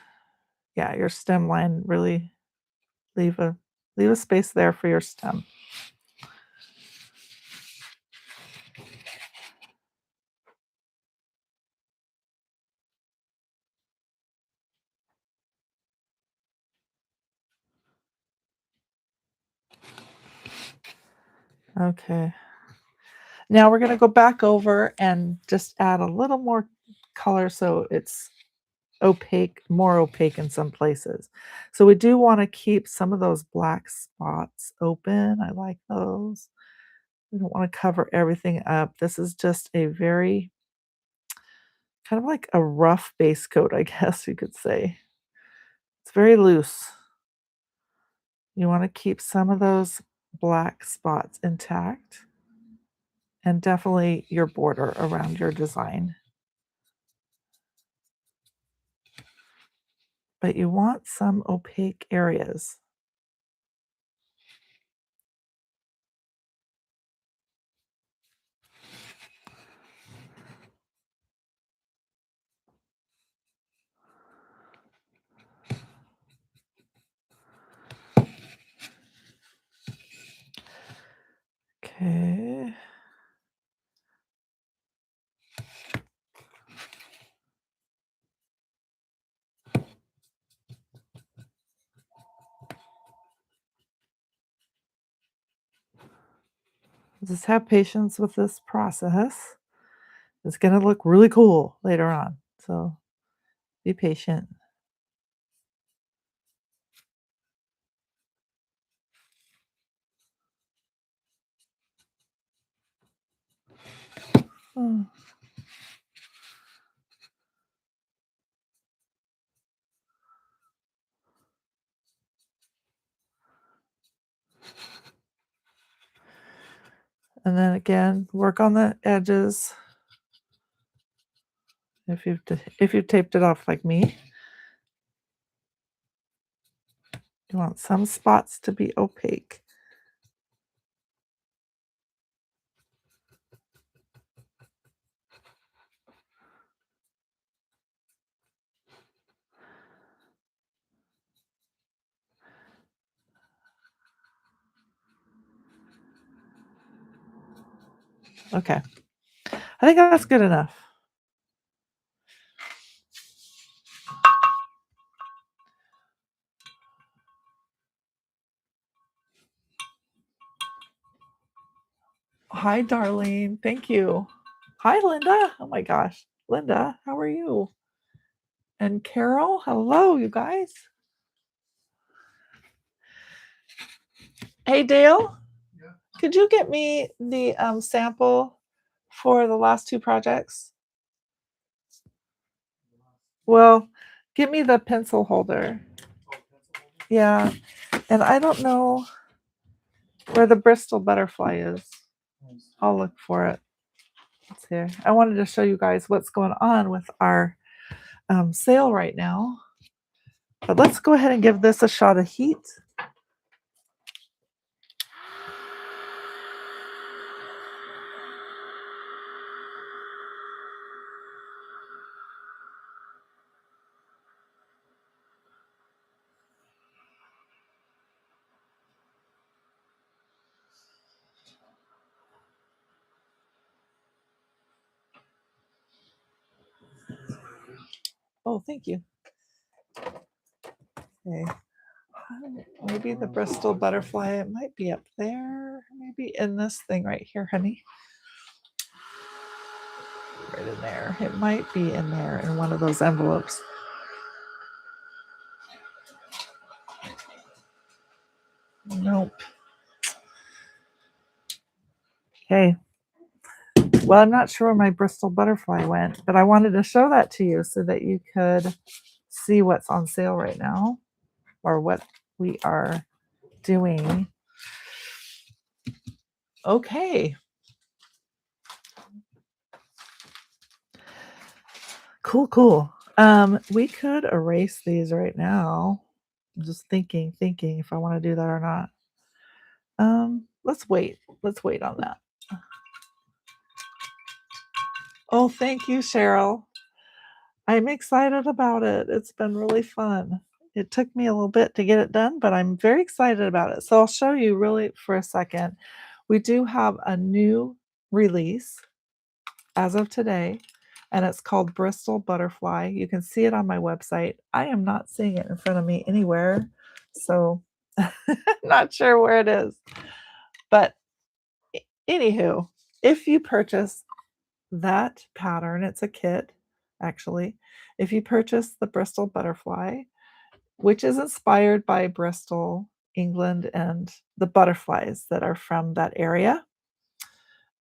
yeah, your stem line, really leave a leave a space there for your stem. Okay. Now we're gonna go back over and just add a little more color so it's opaque, more opaque in some places. So we do wanna keep some of those black spots open. I like those. We don't wanna cover everything up. This is just a very kind of like a rough base coat, I guess you could say. It's very loose. You wanna keep some of those black spots intact and definitely your border around your design. But you want some opaque areas. Okay. Just have patience with this process. It's gonna look really cool later on, so be patient. Mm. And then again, work on the edges if you've taped it off like me. You want some spots to be opaque. Okay. I think that's good enough. Hi, darling. Thank you. Hi, Linda. Oh my gosh. Linda, how are you? And Carol, hello, you guys. Hey, Dale, could you get me the sample for the last two projects? Well, get me the pencil holder. Yeah, and I don't know where the Bristol butterfly is. I'll look for it. It's here. I wanted to show you guys what's going on with our sale right now. But let's go ahead and give this a shot of heat. Oh, thank you. Okay. Maybe the Bristol butterfly, it might be up there. Maybe in this thing right here, honey. Right in there. It might be in there in one of those envelopes. Well, I'm not sure where my Bristol butterfly went, but I wanted to show that to you so that you could see what's on sale right now or what we are doing. Okay. Cool, cool. We could erase these right now. I'm just thinking if I want to do that or not. Let's wait. Let's wait on that. Oh, thank you, Cheryl. I'm excited about it. It's been really fun. It took me a little bit to get it done, but I'm very excited about it. So I'll show you really for a second. We do have a new release as of today, and it's called Bristol Butterfly. You can see it on my website. I am not seeing it in front of me anywhere, so not sure where it is. But anywho, if you purchase that pattern, it's a kit actually. If you purchase the Bristol Butterfly, which is inspired by Bristol, England, and the butterflies that are from that area,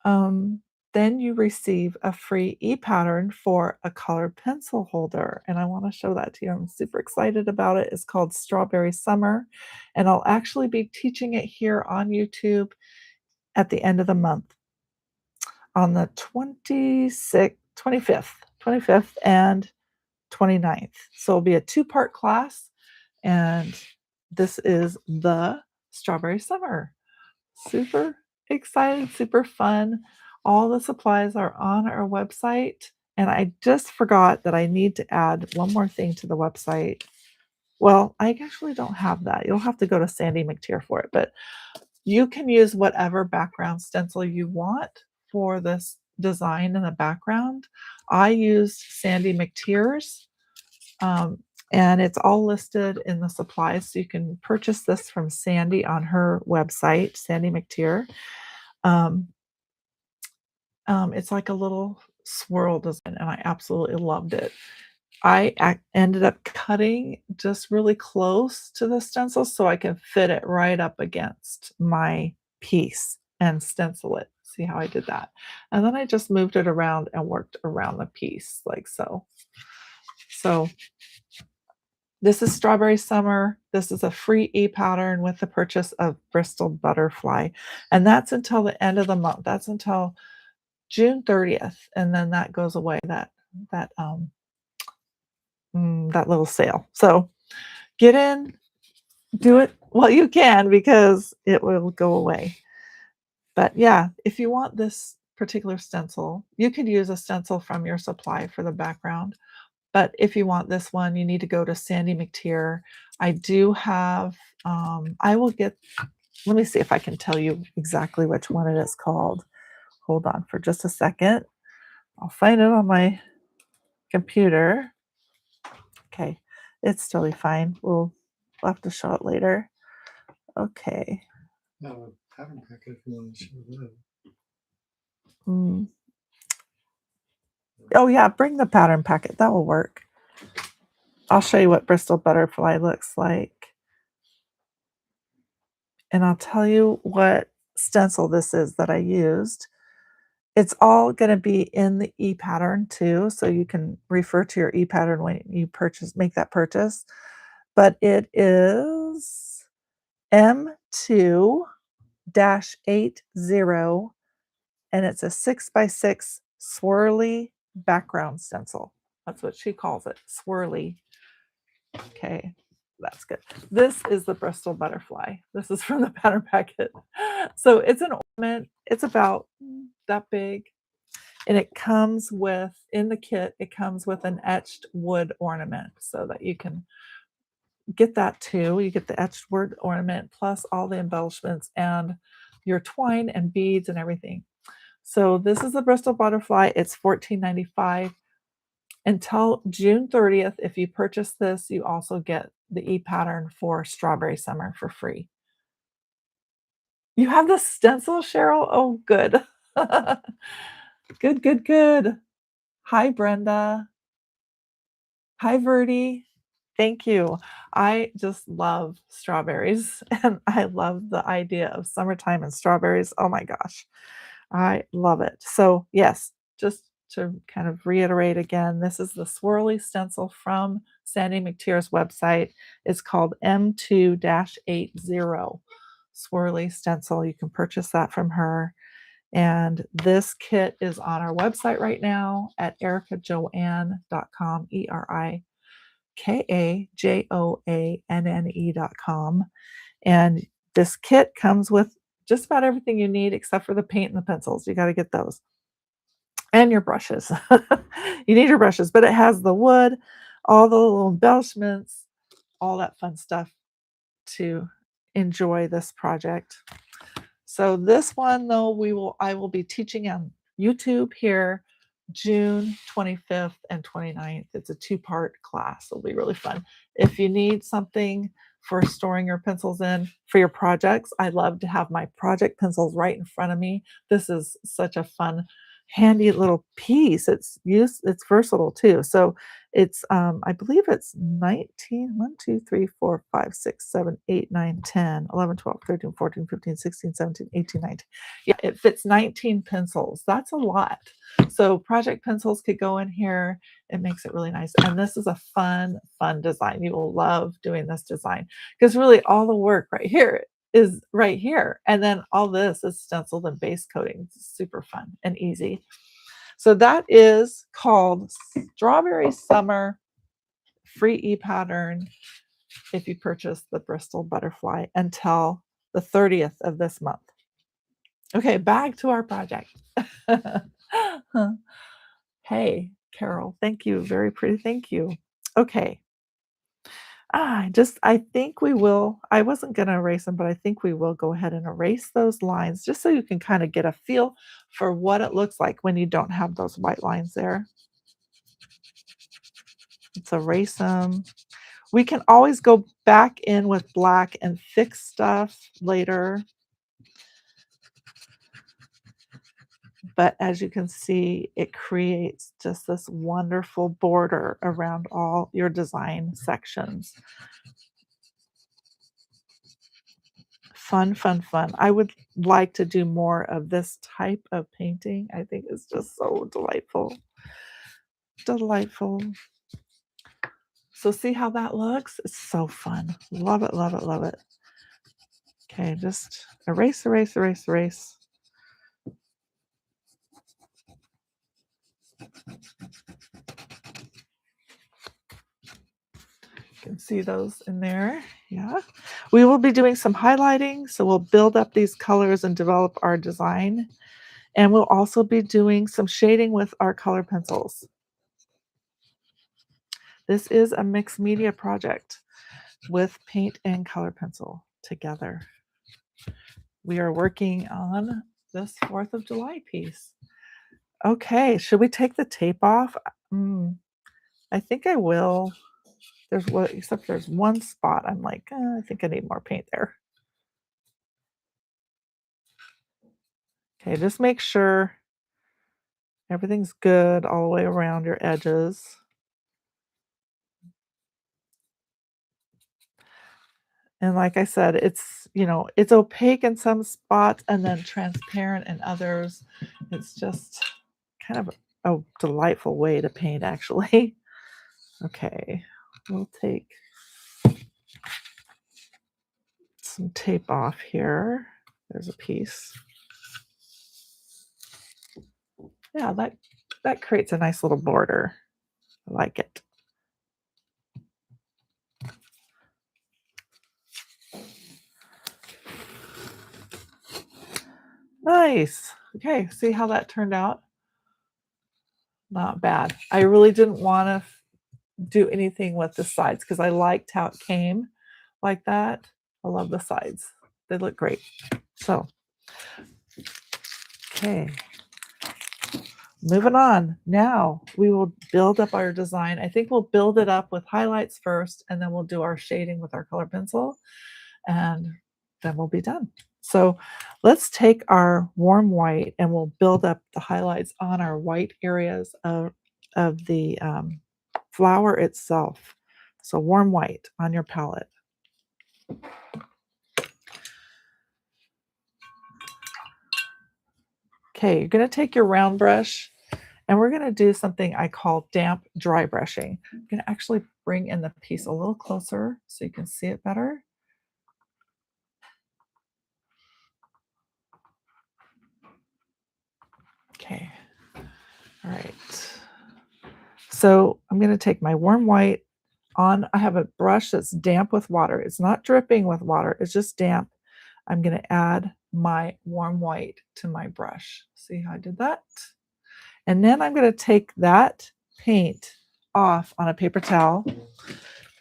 then you receive a free e-pattern for a colored pencil holder. And I want to show that to you. I'm super excited about it. It's called Strawberry Summer. And I'll actually be teaching it here on YouTube at the end of the month on the 25th and 29th. So it'll be a two-part class. And this is the Strawberry Summer. Super excited, super fun. All the supplies are on our website. And I just forgot that I need to add one more thing to the website. Well, I actually don't have that. You'll have to go to Sandy McTeer for it, but you can use whatever background stencil you want for this design in the background. I used Sandy McTeer's, and it's all listed in the supplies. So you can purchase this from Sandy on her website, Sandy McTeer. It's like a little swirl design, and I absolutely loved it. I ended up cutting just really close to the stencil so I can fit it right up against my piece and stencil it. See how I did that? And then I just moved it around and worked around the piece like so. So this is Strawberry Summer. This is a free e-pattern with the purchase of Bristol Butterfly. And that's until the end of the month. That's until June 30th. And then that goes away, that little sale. So get in, do it while you can because it will go away. But yeah, if you want this particular stencil, you could use a stencil from your supply for the background. But if you want this one, you need to go to Sandy McTeer. I do have, I will get, let me see if I can tell you exactly which one it is called. Hold on for just a second. I'll find it on my computer. Okay, it's totally fine. We'll have to show it later. Okay. Now, pattern packet if you want to show that. Oh yeah, bring the pattern packet. That will work. I'll show you what Bristol Butterfly looks like. And I'll tell you what stencil this is that I used. It's all going to be in the e-pattern too, so you can refer to your e-pattern when you make that purchase. But it is M2-80, and it's a 6x6 swirly background stencil. That's what she calls it, swirly. Okay, that's good. This is the Bristol Butterfly. This is from the pattern packet. So it's an ornament. It's about that big. And it comes with, in the kit, it comes with an etched wood ornament so that you can get that too. You get the etched wood ornament plus all the embellishments and your twine and beads and everything. So this is the Bristol Butterfly. It's $14.95. Until June 30th, if you purchase this, you also get the e-pattern for Strawberry Summer for free. You have the stencil, Cheryl? Oh, good. Good, good, good. Hi, Brenda. Hi, Verdi. Thank you. I just love strawberries, and I love the idea of summertime and strawberries. Oh my gosh. I love it. So, yes, just to kind of reiterate again, this is the swirly stencil from Sandy McTeer's website. It's called M2-80 swirly stencil. You can purchase that from her. And this kit is on our website right now at ericajoanne.com, ERIKAJOANNE.com. And this kit comes with just about everything you need except for the paint and the pencils. You got to get those and your brushes. You need your brushes, but it has the wood, all the little embellishments, all that fun stuff to enjoy this project. So this one though, I will be teaching on YouTube here June 25th and 29th. It's a two-part class. It'll be really fun. If you need something for storing your pencils in for your projects, I love to have my project pencils right in front of me. This is such a fun, handy little piece. It's versatile too. So it's I believe it's 19, 1, 2, 3, 4, 5, 6, 7, 8, 9, 10, 11, 12, 13, 14, 15, 16, 17, 18, 19. Yeah, it fits 19 pencils. That's a lot. So project pencils could go in here. It makes it really nice. And this is a fun design. You will love doing this design because really all the work right here is right here. And then all this is stenciled and base coating. It's super fun and easy. So that is called Strawberry Summer free e-pattern if you purchase the Bristol Butterfly until the 30th of this month. Okay, back to our project. Hey, Carol, thank you. Very pretty. Thank you. Okay. I think we will. I wasn't going to erase them, but I think we will go ahead and erase those lines just so you can kind of get a feel for what it looks like when you don't have those white lines there. Let's erase them. We can always go back in with black and fix stuff later. But as you can see, it creates just this wonderful border around all your design sections. Fun, fun, fun. I would like to do more of this type of painting. I think it's just so delightful. Delightful. So see how that looks? It's so fun. Love it, love it, love it. Okay, just erase, erase, erase, erase. You can see those in there. Yeah. We will be doing some highlighting, so we'll build up these colors and develop our design. And we'll also be doing some shading with our color pencils. This is a mixed media project with paint and color pencil together. We are working on this 4th of July piece. Okay, should we take the tape off? I think I will. Except there's one spot. I'm like, I think I need more paint there. Okay, just make sure everything's good all the way around your edges. And like I said, it's opaque in some spots and then transparent in others. It's just kind of a delightful way to paint, actually. Okay, we'll take some tape off here. There's a piece. Yeah, that creates a nice little border. I like it. Nice. Okay, see how that turned out? Not bad. I really didn't want to do anything with the sides because I liked how it came like that. I love the sides. They look great. So, okay. Moving on. Now we will build up our design. I think we'll build it up with highlights first, and then we'll do our shading with our color pencil, and then we'll be done. So let's take our warm white and we'll build up the highlights on our white areas of the flower itself. So warm white on your palette. Okay, you're going to take your round brush and we're going to do something I call damp dry brushing. I'm going to actually bring in the piece a little closer so you can see it better. Okay, all right. So I'm going to take my warm white on. I have a brush that's damp with water. It's not dripping with water, it's just damp. I'm going to add my warm white to my brush. See how I did that? And then I'm going to take that paint off on a paper towel.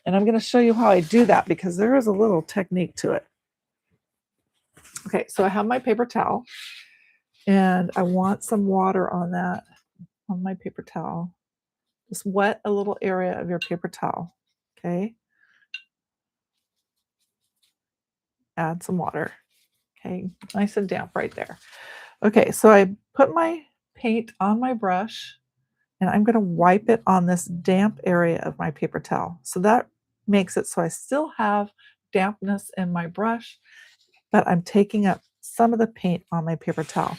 And I'm going to show you how I do that because there is a little technique to it. Okay, so I have my paper towel and I want some water on that, on my paper towel. Just wet a little area of your paper towel. Okay, add some water. Okay, nice and damp right there. Okay, so I put my paint on my brush and I'm going to wipe it on this damp area of my paper towel. So that makes it so I still have dampness in my brush, but I'm taking up some of the paint on my paper towel.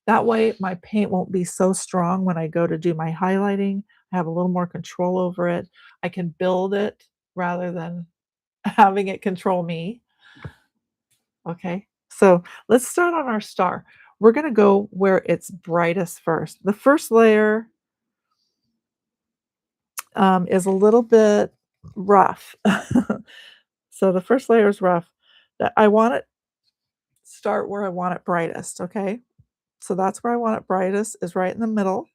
That way my paint won't be so strong when I go to do my highlighting. I have a little more control over it. I can build it rather than having it control me. Okay, so let's start on our star. We're going to go where it's brightest first. The first layer is a little bit rough. So the first layer is rough. That I want it start where I want it brightest, okay? So that's where I want it brightest is right in the middle.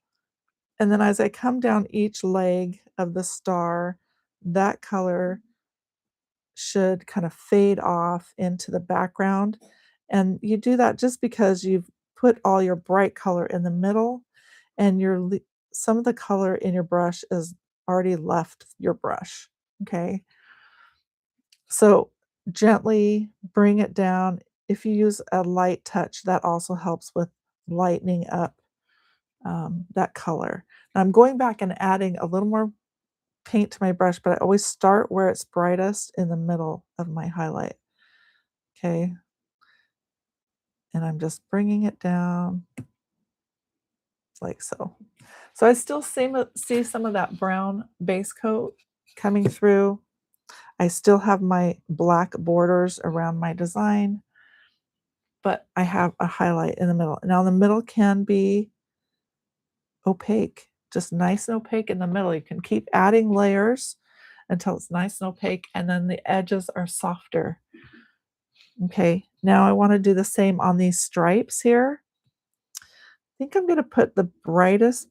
And then as I come down each leg of the star, that color should kind of fade off into the background. And you do that just because you've put all your bright color in the middle and some of the color in your brush is already left your brush. Okay. So gently bring it down. If you use a light touch, that also helps with lightening up that color. Now I'm going back and adding a little more paint to my brush, but I always start where it's brightest in the middle of my highlight. Okay. And I'm just bringing it down like so. So I still see some of that brown base coat coming through. I still have my black borders around my design, but I have a highlight in the middle. Now the middle can be opaque, just nice and opaque in the middle. You can keep adding layers until it's nice and opaque, and then the edges are softer. Okay, now I want to do the same on these stripes here. I think I'm going to put the brightest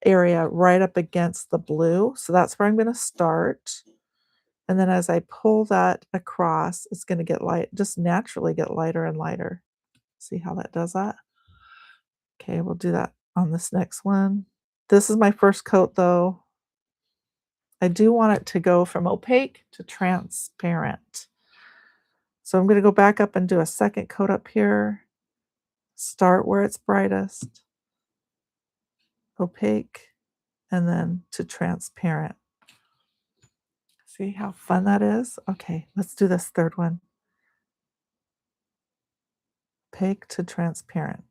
area right up against the blue. So that's where I'm going to start. And then as I pull that across, it's going to get light, just naturally get lighter and lighter. See how that does that? Okay, we'll do that on this next one. This is my first coat though. I do want it to go from opaque to transparent. So I'm going to go back up and do a second coat up here. Start where it's brightest, opaque, and then to transparent. See how fun that is? Okay, let's do this third one. Opaque to transparent.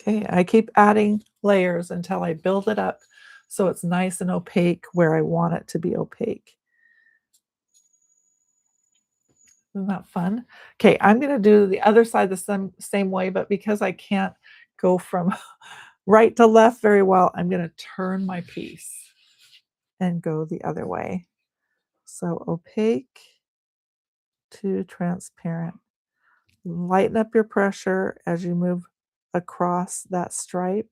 Okay, I keep adding layers until I build it up so it's nice and opaque where I want it to be opaque. Isn't that fun? Okay, I'm going to do the other side the same way, but because I can't go from right to left very well, I'm going to turn my piece and go the other way. So opaque to transparent. Lighten up your pressure as you move across that stripe.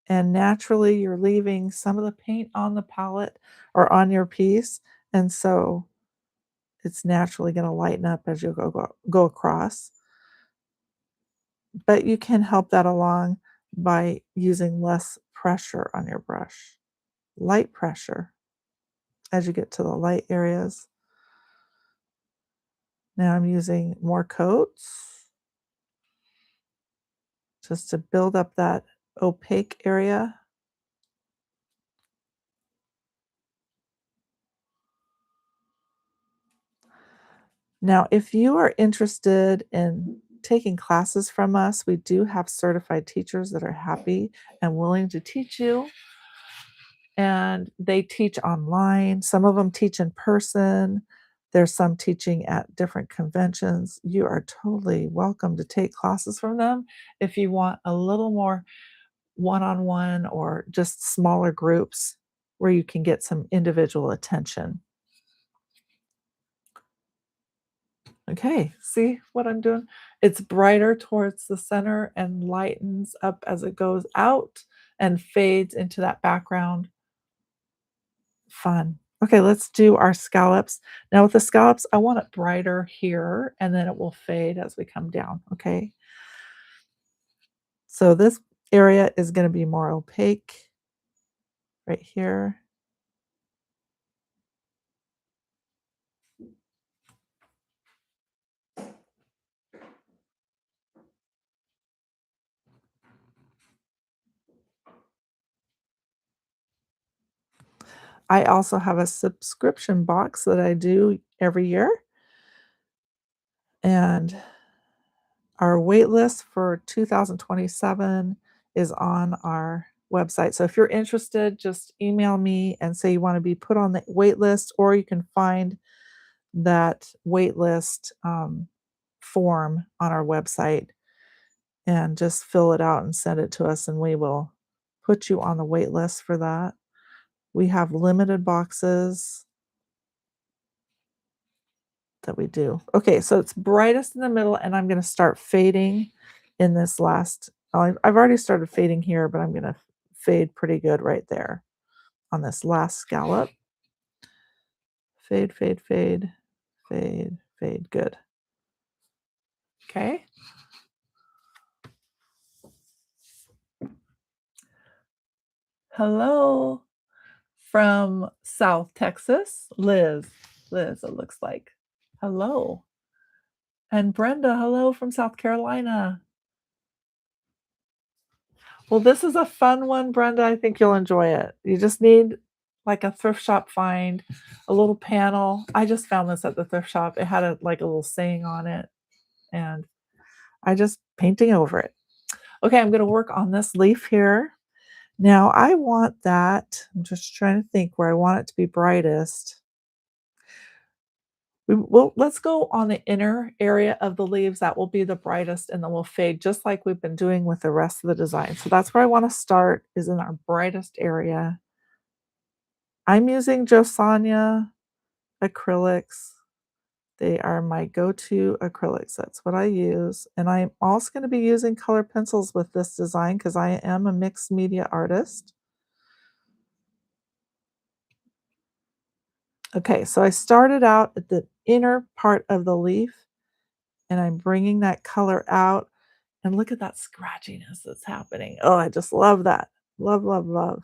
And naturally, you're leaving some of the paint on the palette or on your piece. And so it's naturally going to lighten up as you go across. But you can help that along by using less pressure on your brush, light pressure as you get to the light areas. Now I'm using more coats just to build up that opaque area. Now, if you are interested in taking classes from us, we do have certified teachers that are happy and willing to teach you. And they teach online. Some of them teach in person. There's some teaching at different conventions. You are totally welcome to take classes from them if you want a little more one on one or just smaller groups where you can get some individual attention. Okay, see what I'm doing? It's brighter towards the center and lightens up as it goes out and fades into that background. Fun. Okay, let's do our scallops. Now with the scallops, I want it brighter here and then it will fade as we come down, okay? So this area is going to be more opaque right here. I also have a subscription box that I do every year, and our wait list for 2027 is on our website. So if you're interested, just email me and say you want to be put on the wait list, or you can find that wait list form on our website and just fill it out and send it to us, and we will put you on the wait list for that. We have limited boxes that we do. Okay, so it's brightest in the middle, and I'm going to start fading in this last. I've already started fading here, but I'm going to fade pretty good right there on this last scallop. Fade, fade, fade, fade, fade. Good. Okay. Hello from South Texas, Liz. Liz, it looks like. Hello. And Brenda, hello from South Carolina. Well, this is a fun one, Brenda. I think you'll enjoy it. You just need like a thrift shop find, a little panel. I just found this at the thrift shop. It had a little saying on it, and I just painting over it. Okay, I'm going to work on this leaf here. Now I want that. I'm just trying to think where I want it to be brightest. Let's go on the inner area of the leaves. That will be the brightest, and then we'll fade just like we've been doing with the rest of the design. So that's where I want to start, is in our brightest area. I'm using Josanya acrylics. They are my go-to acrylics. That's what I use. And I'm also going to be using color pencils with this design because I am a mixed media artist. Okay, so I started out at the inner part of the leaf, and I'm bringing that color out. And look at that scratchiness that's happening. Oh, I just love that. Love, love, love.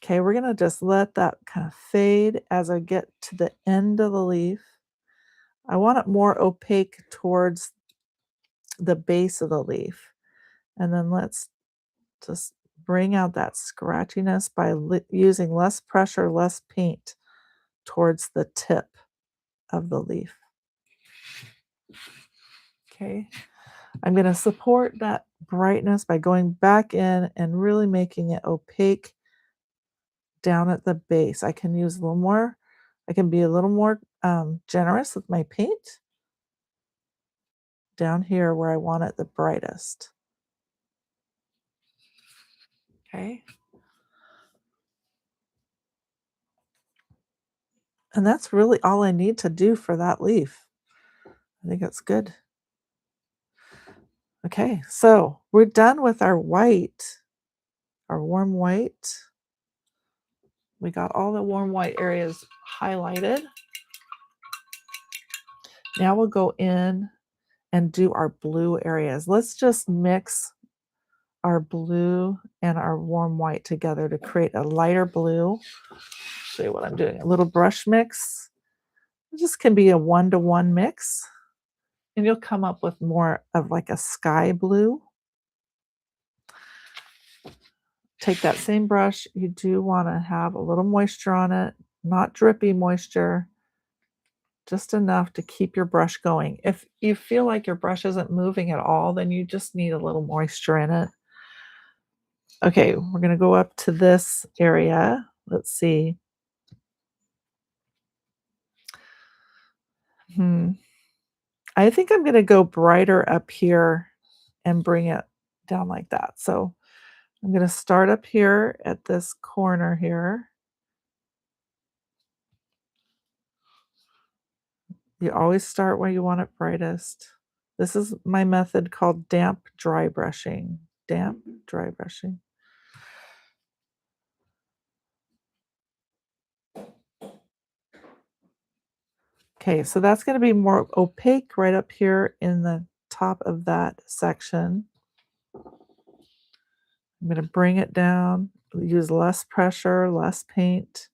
Okay, we're gonna just let that kind of fade as I get to the end of the leaf. I want it more opaque towards the base of the leaf. And then let's just bring out that scratchiness by using less pressure, less paint towards the tip of the leaf. Okay, I'm going to support that brightness by going back in and really making it opaque down at the base. I can use a little more, I can be a little more generous with my paint down here where I want it the brightest. Okay. And that's really all I need to do for that leaf. I think that's good. Okay, so we're done with our white, our warm white. We got all the warm white areas highlighted. Now we'll go in and do our blue areas. Let's just mix our blue and our warm white together to create a lighter blue. Show you what I'm doing. A little brush mix. This can be a 1-to-1 mix, and you'll come up with more of like a sky blue. Take that same brush. You do want to have a little moisture on it, not drippy moisture. just enough to keep your brush going. If you feel like your brush isn't moving at all, then you just need a little moisture in it. Okay, we're gonna go up to this area. Let's see. Hmm. I think I'm gonna go brighter up here and bring it down like that. So I'm gonna start up here at this corner here. You always start where you want it brightest. This is my method called damp dry brushing. Damp dry brushing. Okay, so that's gonna be more opaque right up here in the top of that section. I'm gonna bring it down, use less pressure, less paint,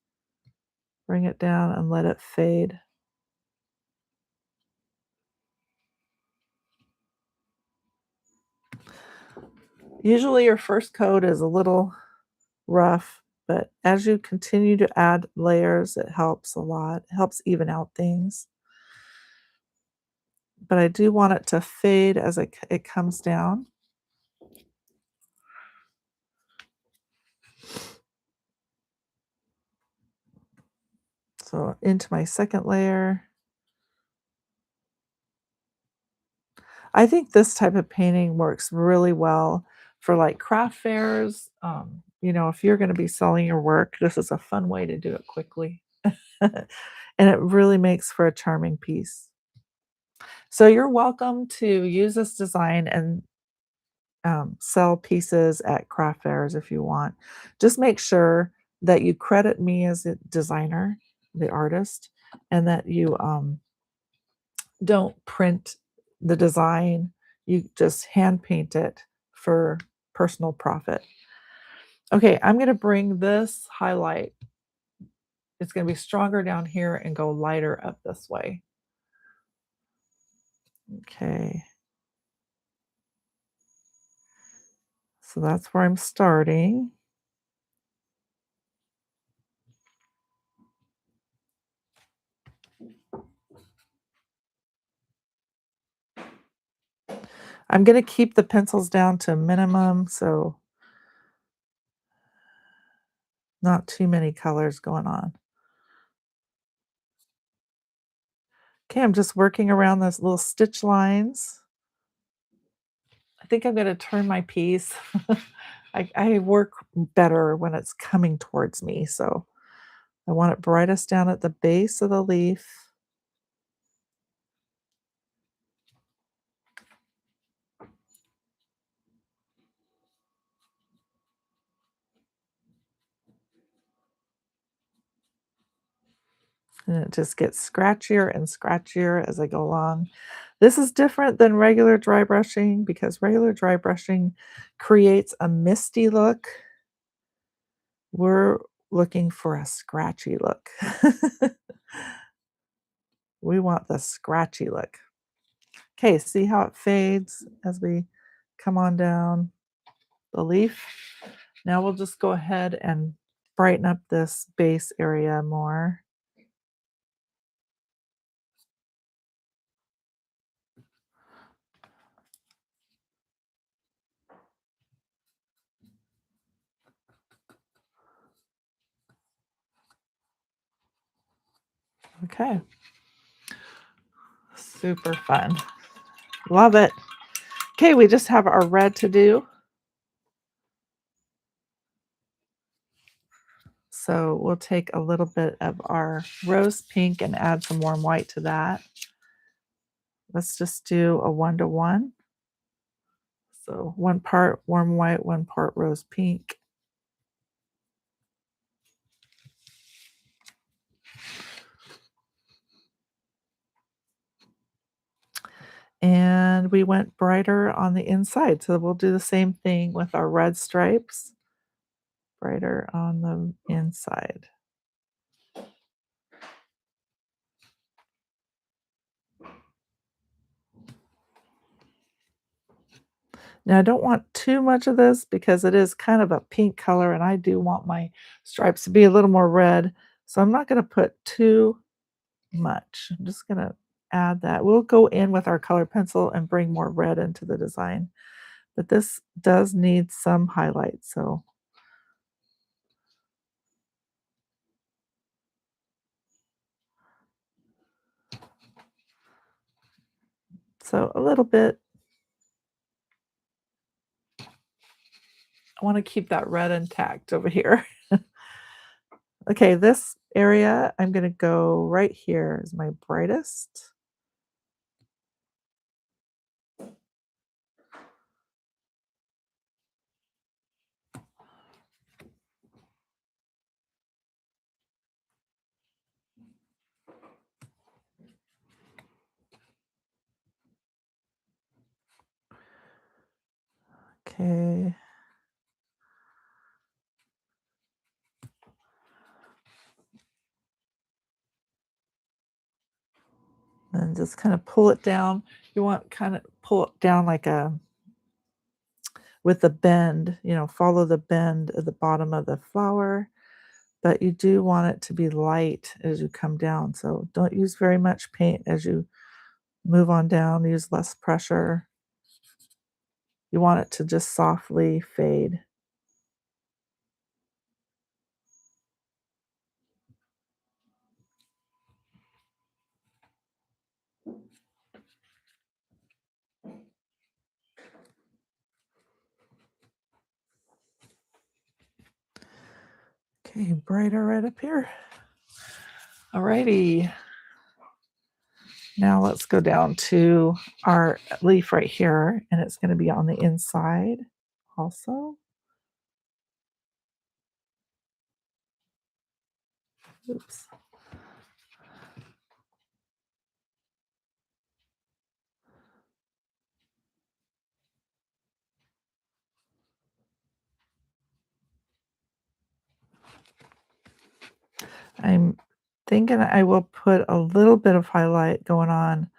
bring it down and let it fade. Usually your first coat is a little rough, but as you continue to add layers, it helps a lot. It helps even out things. But I do want it to fade as it comes down. So into my second layer. I think this type of painting works really well for like craft fairs. If you're going to be selling your work, this is a fun way to do it quickly. And it really makes for a charming piece. So you're welcome to use this design and sell pieces at craft fairs if you want. Just make sure that you credit me as a designer, the artist, and that you don't print the design. You just hand paint it for personal profit. Okay, I'm going to bring this highlight. It's going to be stronger down here and go lighter up this way. Okay. So that's where I'm starting. I'm going to keep the pencils down to a minimum, so not too many colors going on. Okay, I'm just working around those little stitch lines. I think I'm going to turn my piece. I work better when it's coming towards me, so I want it brightest down at the base of the leaf. And it just gets scratchier and scratchier as I go along. This is different than regular dry brushing because regular dry brushing creates a misty look. We're looking for a scratchy look. We want the scratchy look. Okay, see how it fades as we come on down the leaf? Now we'll just go ahead and brighten up this base area more. Okay. Super fun. Love it. Okay, we just have our red to do. So we'll take a little bit of our rose pink and add some warm white to that. Let's just do a 1-to-1. So 1 part warm white, 1 part rose pink. And we went brighter on the inside. So we'll do the same thing with our red stripes, brighter on the inside. Now I don't want too much of this because it is kind of a pink color and I do want my stripes to be a little more red. So I'm not going to put too much. I'm just gonna add that. We'll go in with our color pencil and bring more red into the design, but this does need some highlight, so a little bit. I wanna keep that red intact over here. Okay, this area, I'm gonna go right here is my brightest. Okay. And just kind of pull it down. You want kind of pull it down like a with the bend, follow the bend at the bottom of the flower, but you do want it to be light as you come down. So don't use very much paint as you move on down, use less pressure. You want it to just softly fade. Okay, brighter right up here. Alrighty. Now let's go down to our leaf right here, and it's going to be on the inside also. Oops. I'm thinking I will put a little bit of highlight going on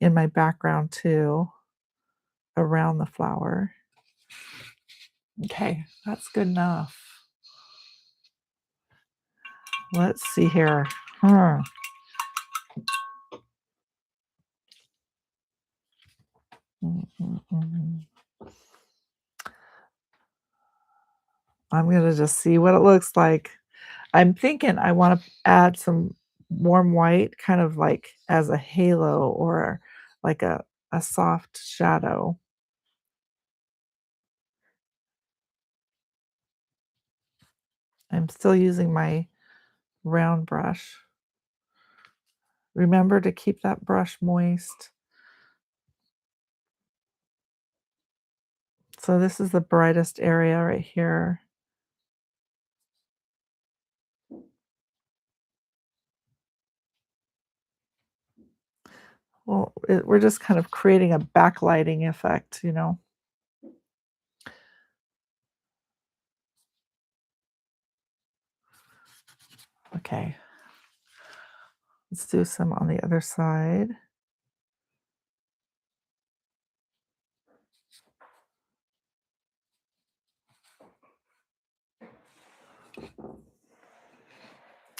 in my background too, around the flower. Okay, that's good enough. Let's see here. Hmm. Mm, mm, mm. I'm gonna just see what it looks like. I'm thinking I want to add some warm white, kind of like as a halo or like a soft shadow. I'm still using my round brush. Remember to keep that brush moist. So this is the brightest area right here. Well, we're just kind of creating a backlighting effect. Okay, let's do some on the other side.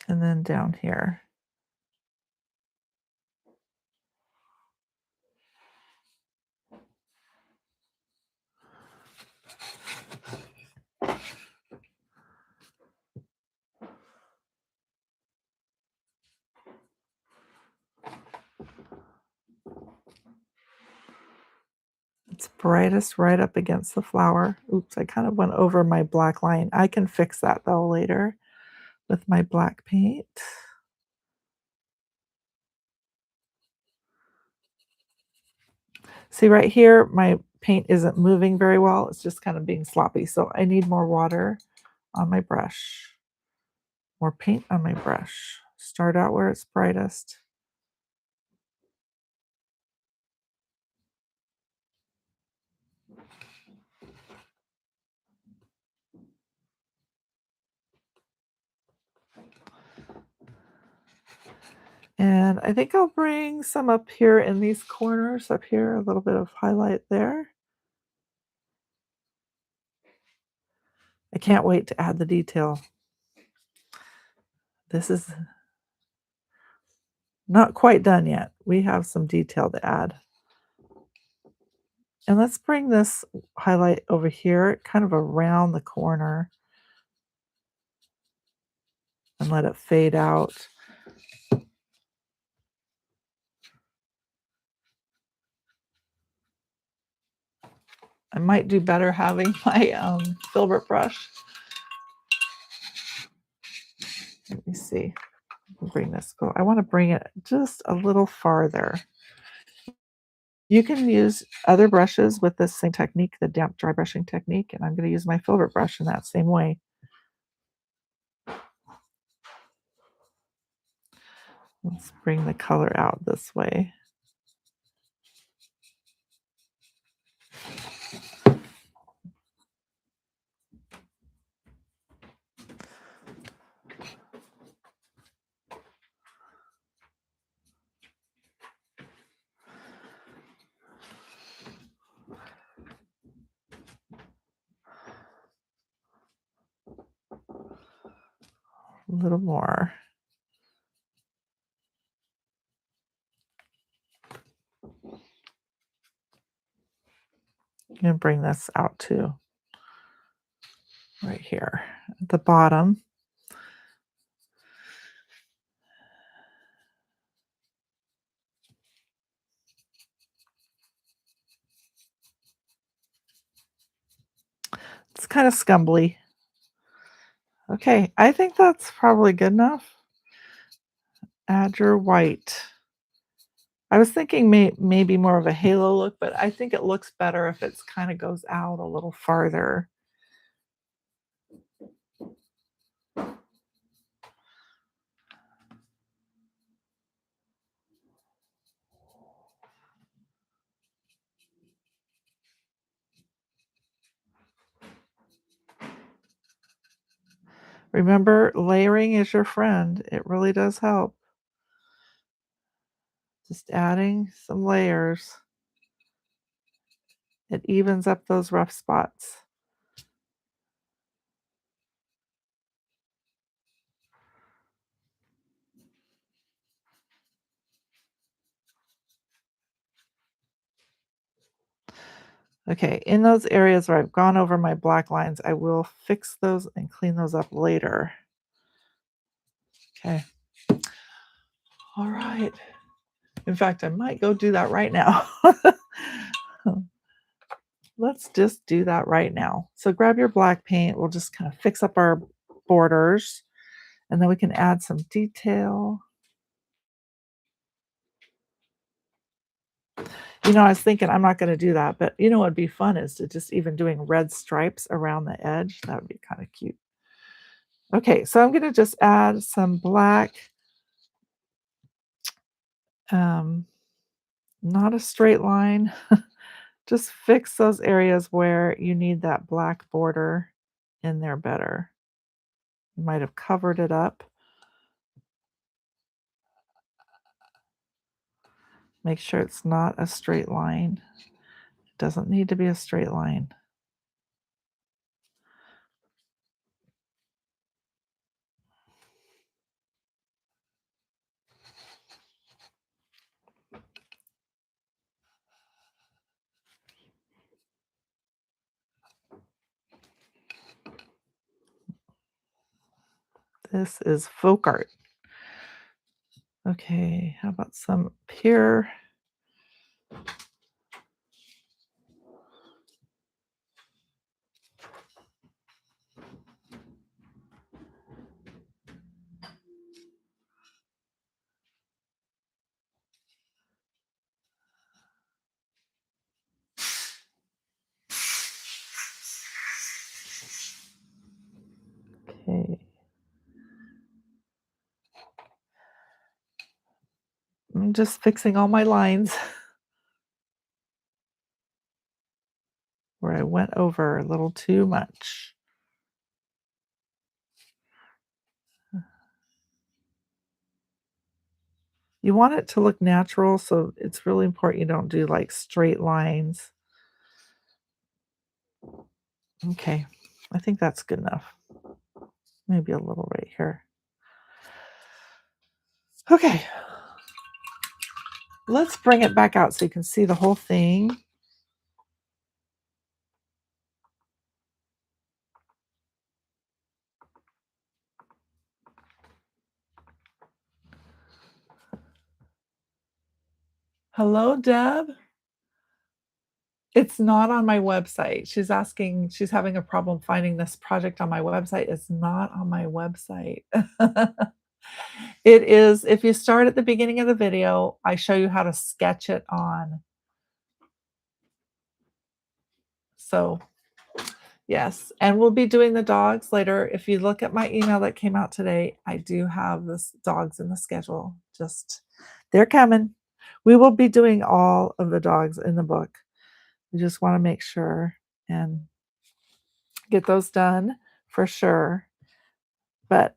And then down here. It's brightest right up against the flower. Oops, I kind of went over my black line. I can fix that though later with my black paint. See right here, my paint isn't moving very well. It's just kind of being sloppy. So I need more water on my brush, more paint on my brush. Start out where it's brightest. And I think I'll bring some up here in these corners up here, a little bit of highlight there. I can't wait to add the detail. This is Not quite done yet. We have some detail to add. And let's bring this highlight over here, kind of around the corner, and let it fade out. I might do better having my filbert brush. Let me see. Bring this. I want to bring it just a little farther. You can use other brushes with this same technique, the damp dry brushing technique, and I'm going to use my filbert brush in that same way. Let's bring the color out this way. A little more. I'm going to bring this out too. Right here at the bottom. It's kind of scumbly. Okay, I think that's probably good enough. Add your white. I was thinking maybe more of a halo look, but I think it looks better if it's kind of goes out a little farther. Remember, layering is your friend. It really does help. Just adding some layers. It evens up those rough spots. Okay, in those areas where I've gone over my black lines, I will fix those and clean those up later. Okay. All right. In fact, I might go do that right now. Let's just do that right now. So grab your black paint. We'll just kind of fix up our borders, and then we can add some detail. I was thinking I'm not going to do that, but what would be fun is to just even doing red stripes around the edge. That would be kind of cute. Okay, so I'm going to just add some black, not a straight line. Just fix those areas where you need that black border in there better. You might have covered it up. Make sure it's not a straight line. It doesn't need to be a straight line. This is folk art. Okay, how about some up here? Okay. I'm just fixing all my lines where I went over a little too much. You want it to look natural, so it's really important you don't do like straight lines. Okay, I think that's good enough. Maybe a little right here. Okay, Let's bring it back out so you can see the whole thing. Hello, Deb. It's not on my website. She's asking, she's having a problem finding this project on my website. It's not on my website. It is, if you start at the beginning of the video, I show you how to sketch it on. So, yes, and we'll be doing the dogs later. If you look at my email that came out today, I do have this dogs in the schedule. Just, they're coming. We will be doing all of the dogs in the book. We just want to make sure and get those done for sure. But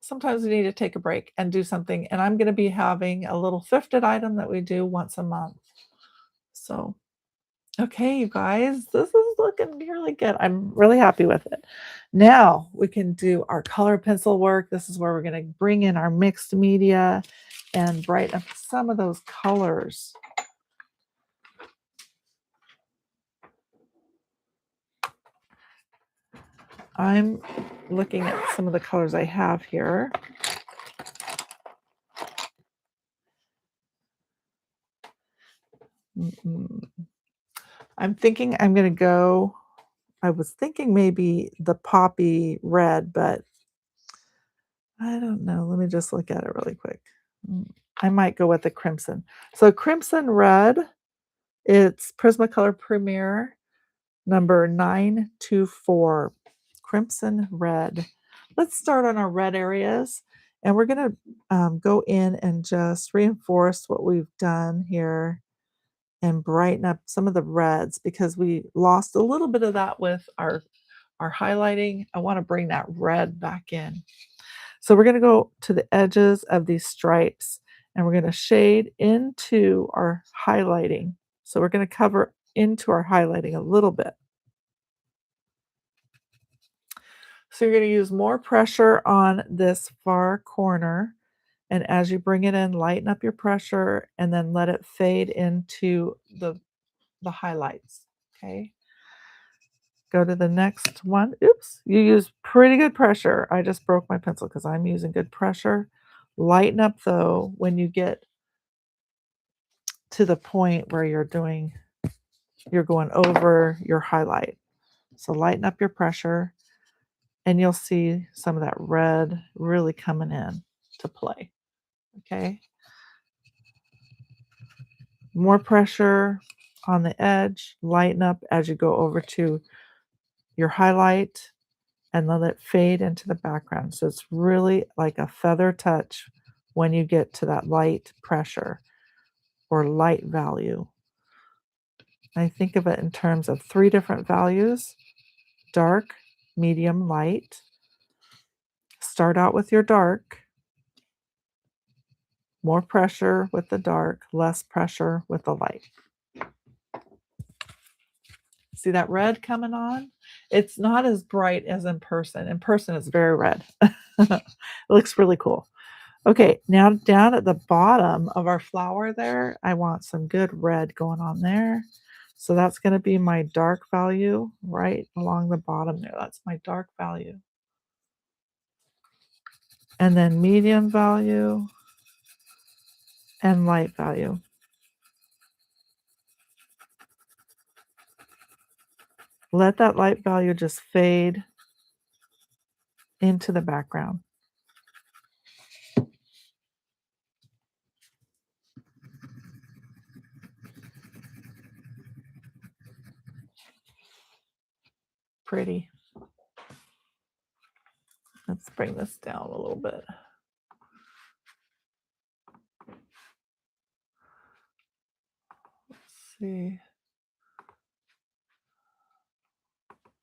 sometimes we need to take a break and do something. And I'm going to be having a little thrifted item that we do once a month. So, okay, you guys, this is looking really good. I'm really happy with it. Now we can do our color pencil work. This is where we're going to bring in our mixed media and brighten up some of those colors. I'm looking at some of the colors I have here. I'm thinking I'm going to go, I was thinking maybe the poppy red, but I don't know. Let me just look at it really quick. I might go with the crimson. So crimson red, it's Prismacolor Premier number 924. Crimson red. Let's start on our red areas. And we're going to go in and just reinforce what we've done here and brighten up some of the reds because we lost a little bit of that with our highlighting. I want to bring that red back in. So we're going to go to the edges of these stripes and we're going to shade into our highlighting. So we're going to cover into our highlighting a little bit. So you're going to use more pressure on this far corner. And as you bring it in, lighten up your pressure and then let it fade into the highlights. Okay. Go to the next one. Oops, you use pretty good pressure. I just broke my pencil because I'm using good pressure. Lighten up though when you get to the point where you're going over your highlight. So lighten up your pressure and you'll see some of that red really coming in to play. Okay. More pressure on the edge, lighten up as you go over to your highlight and let it fade into the background. So it's really like a feather touch when you get to that light pressure or light value. I think of it in terms of 3 different values: dark, medium, light. Start out with your dark, more pressure with the dark, less pressure with the light. See that red coming on? It's not as bright as in person. In person, it's very red. It looks really cool. Okay, now down at the bottom of our flower there, I want some good red going on there. So that's going to be my dark value right along the bottom there. That's my dark value. And then medium value and light value. Let that light value just fade into the background. Pretty. Let's bring this down a little bit. Let's see.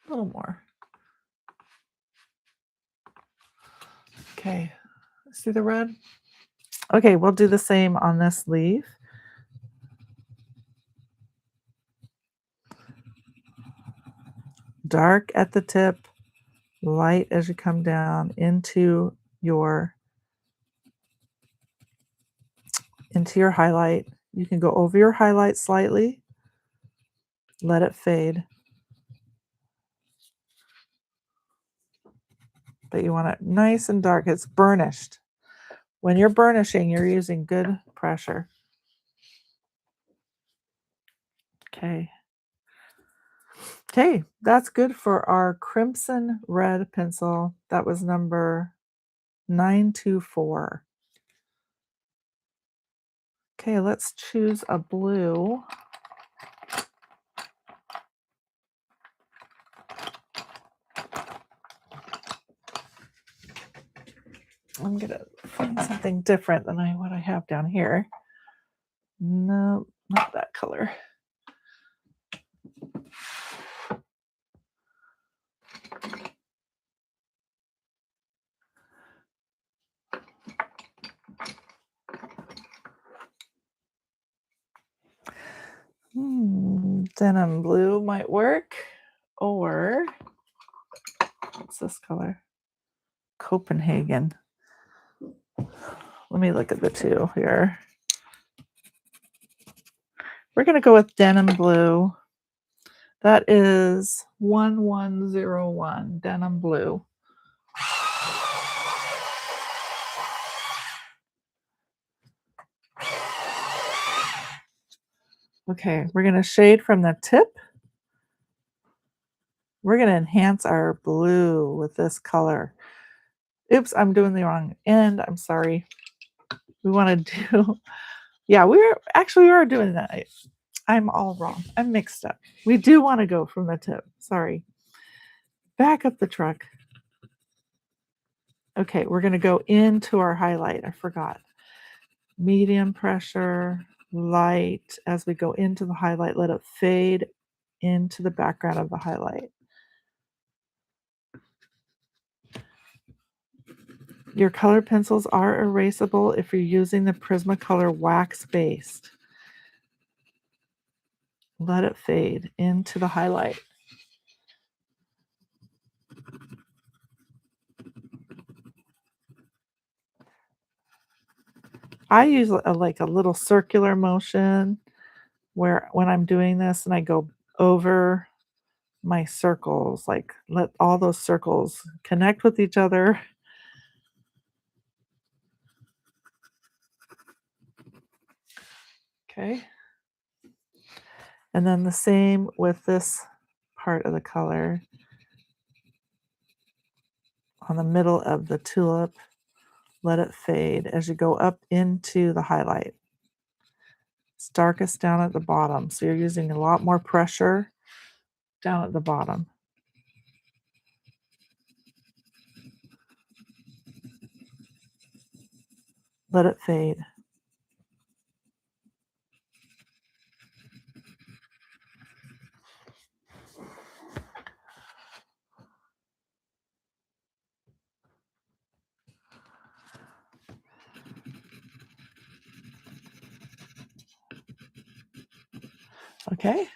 A little more. Okay. See the red? Okay, we'll do the same on this leaf. Dark at the tip, light as you come down into your highlight. You can go over your highlight slightly, let it fade, but you want it nice and dark. It's burnished. When you're burnishing, you're using good pressure. Okay. Okay, that's good for our crimson red pencil. That was number 924. Okay, let's choose a blue. I'm gonna find something different than what I have down here. No, not that color. Denim blue might work, or what's this color? Copenhagen. Let me look at the two here. We're gonna go with denim blue. That is 1101 denim blue. Okay, we're gonna shade from the tip. We're gonna enhance our blue with this color. Oops, I'm doing the wrong end. I'm sorry. We want to do, yeah, we are doing that. I'm all wrong. I'm mixed up. We do want to go from the tip. Sorry. Back up the truck. Okay, we're going to go into our highlight. I forgot. Medium pressure, light. As we go into the highlight, let it fade into the background of the highlight. Your color pencils are erasable if you're using the Prismacolor wax-based. Let it fade into the highlight. I use like a little circular motion where when I'm doing this and I go over my circles, like let all those circles connect with each other. Okay. And then the same with this part of the color on the middle of the tulip. Let it fade as you go up into the highlight. It's darkest down at the bottom. So you're using a lot more pressure down at the bottom. Let it fade. Okay.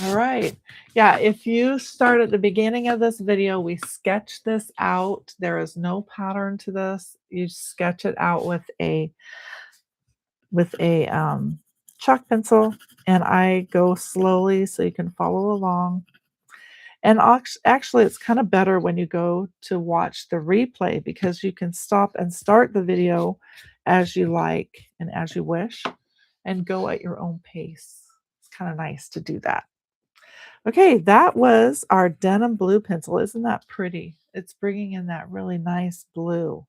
All right. Yeah, if you start at the beginning of this video, we sketch this out. There is no pattern to this. You sketch it out with a chalk pencil, and I go slowly so you can follow along. And actually, it's kind of better when you go to watch the replay because you can stop and start the video as you like and as you wish and go at your own pace. It's kind of nice to do that. Okay, that was our denim blue pencil. Isn't that pretty? It's bringing in that really nice blue.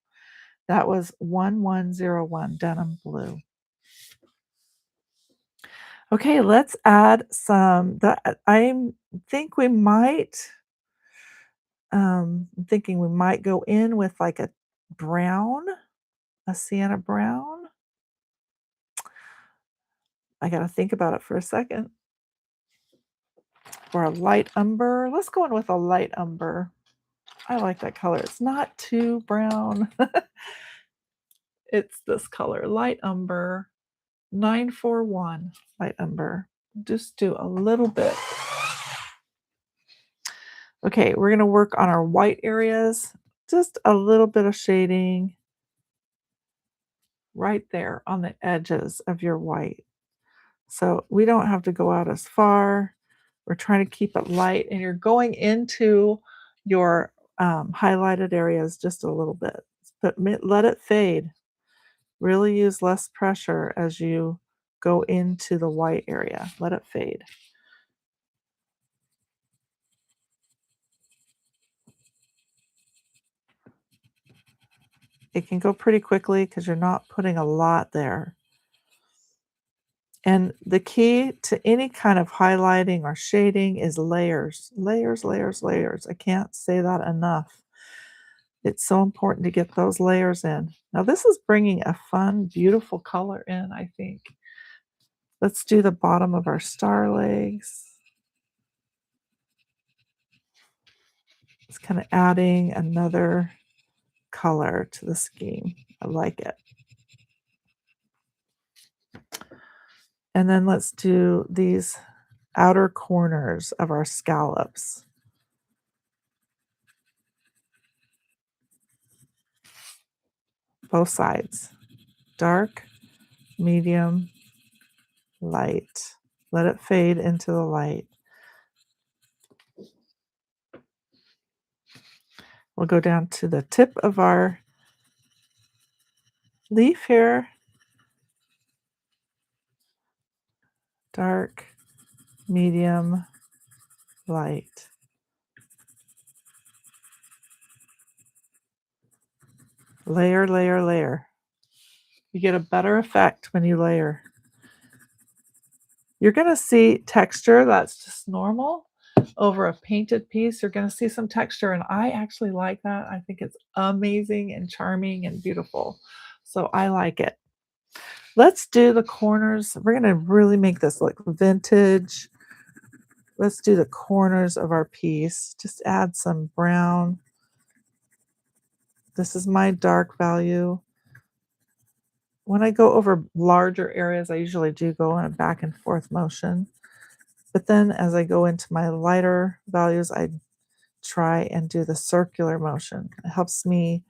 That was 1101 denim blue. Okay, let's add some. Think we might. I'm thinking we might go in with like a brown, a sienna brown. I got to think about it for a second. Or a light umber. Let's go in with a light umber. I like that color. It's not too brown. It's this color, light umber, 941 light umber. Just do a little bit. Okay, we're going to work on our white areas. Just a little bit of shading. right there on the edges of your white. So we don't have to go out as far. We're trying to keep it light, and you're going into your highlighted areas just a little bit, but let it fade. Really use less pressure as you go into the white area. Let it fade. It can go pretty quickly because you're not putting a lot there. And the key to any kind of highlighting or shading is layers. Layers, layers, layers. I can't say that enough. It's so important to get those layers in. Now, this is bringing a fun, beautiful color in, I think. Let's do the bottom of our star legs. It's kind of adding another color to the scheme. I like it. And then let's do these outer corners of our scallops. Both sides. Dark, medium, light. Let it fade into the light. We'll go down to the tip of our leaf here. Dark, medium, light. Layer, layer, layer. You get a better effect when you layer. You're going to see texture that's just normal over a painted piece. You're going to see some texture, and I actually like that. I think it's amazing and charming and beautiful. So I like it. Let's do the corners. We're going to really make this look vintage. Let's do the corners of our piece. Just add some brown. This is my dark value. When I go over larger areas, I usually do go in a back and forth motion. But then as I go into my lighter values, I try and do the circular motion. It helps me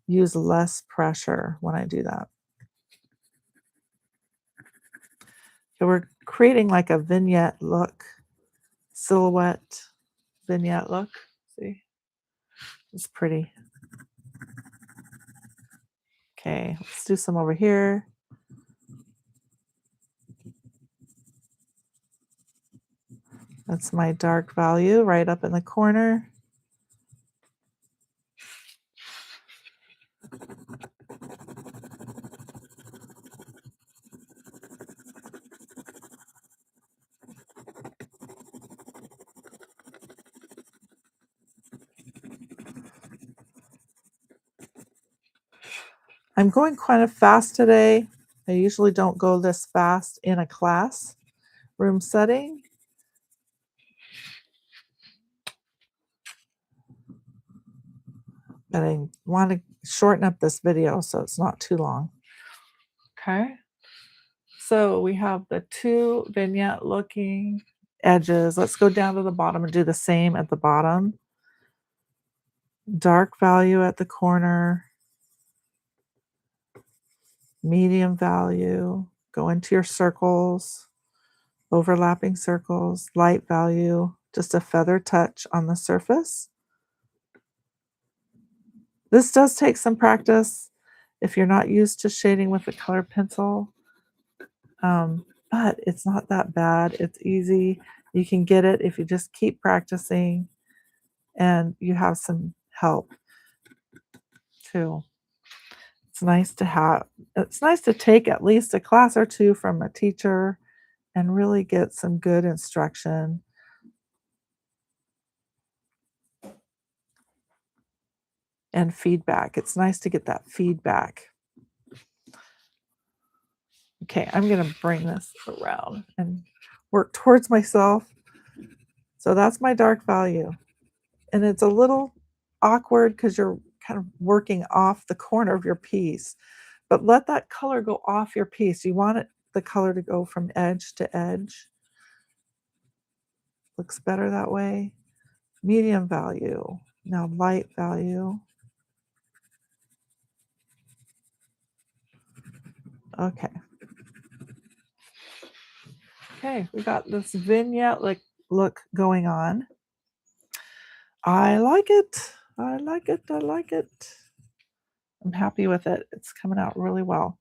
use less pressure when I do that. So we're creating like a vignette look, silhouette vignette look. See, it's pretty. Okay, let's do some over here. That's my dark value right up in the corner. I'm going kind of fast today. I usually don't go this fast in a class room setting. But I want to shorten up this video so it's not too long. Okay. So we have the two vignette looking edges. Let's go down to the bottom and do the same at the bottom. Dark value at the corner. Medium value. Go into your circles. Overlapping circles. Light value. Just a feather touch on the surface. This does take some practice if you're not used to shading with a color pencil. But it's not that bad. It's easy. You can get it if you just keep practicing and you have some help too. It's nice to take at least a class or two from a teacher and really get some good instruction. And feedback. It's nice to get that feedback. Okay, I'm going to bring this around and work towards myself. So that's my dark value. And it's a little awkward because you're kind of working off the corner of your piece. But let that color go off your piece. You want the color to go from edge to edge. Looks better that way. Medium value. Now light value. Okay. Okay, we got this vignette look going on. I like it. I like it. I like it. I'm happy with it. It's coming out really well.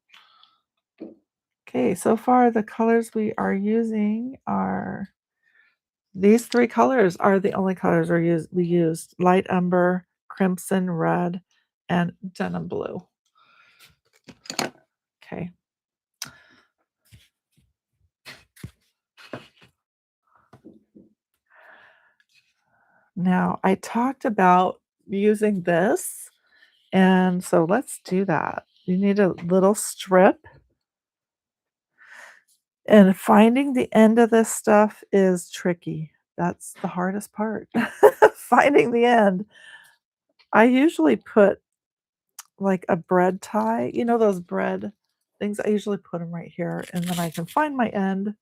Okay, so far the colors we are using are these three colors are the only colors we used: light umber, crimson red, and denim blue. Okay. Now I talked about using this, and so let's do that. You need a little strip, and finding the end of this stuff is tricky. That's the hardest part. Finding the end. I usually put like a bread tie, you know, those bread things. I usually put them right here, and then I can find my end.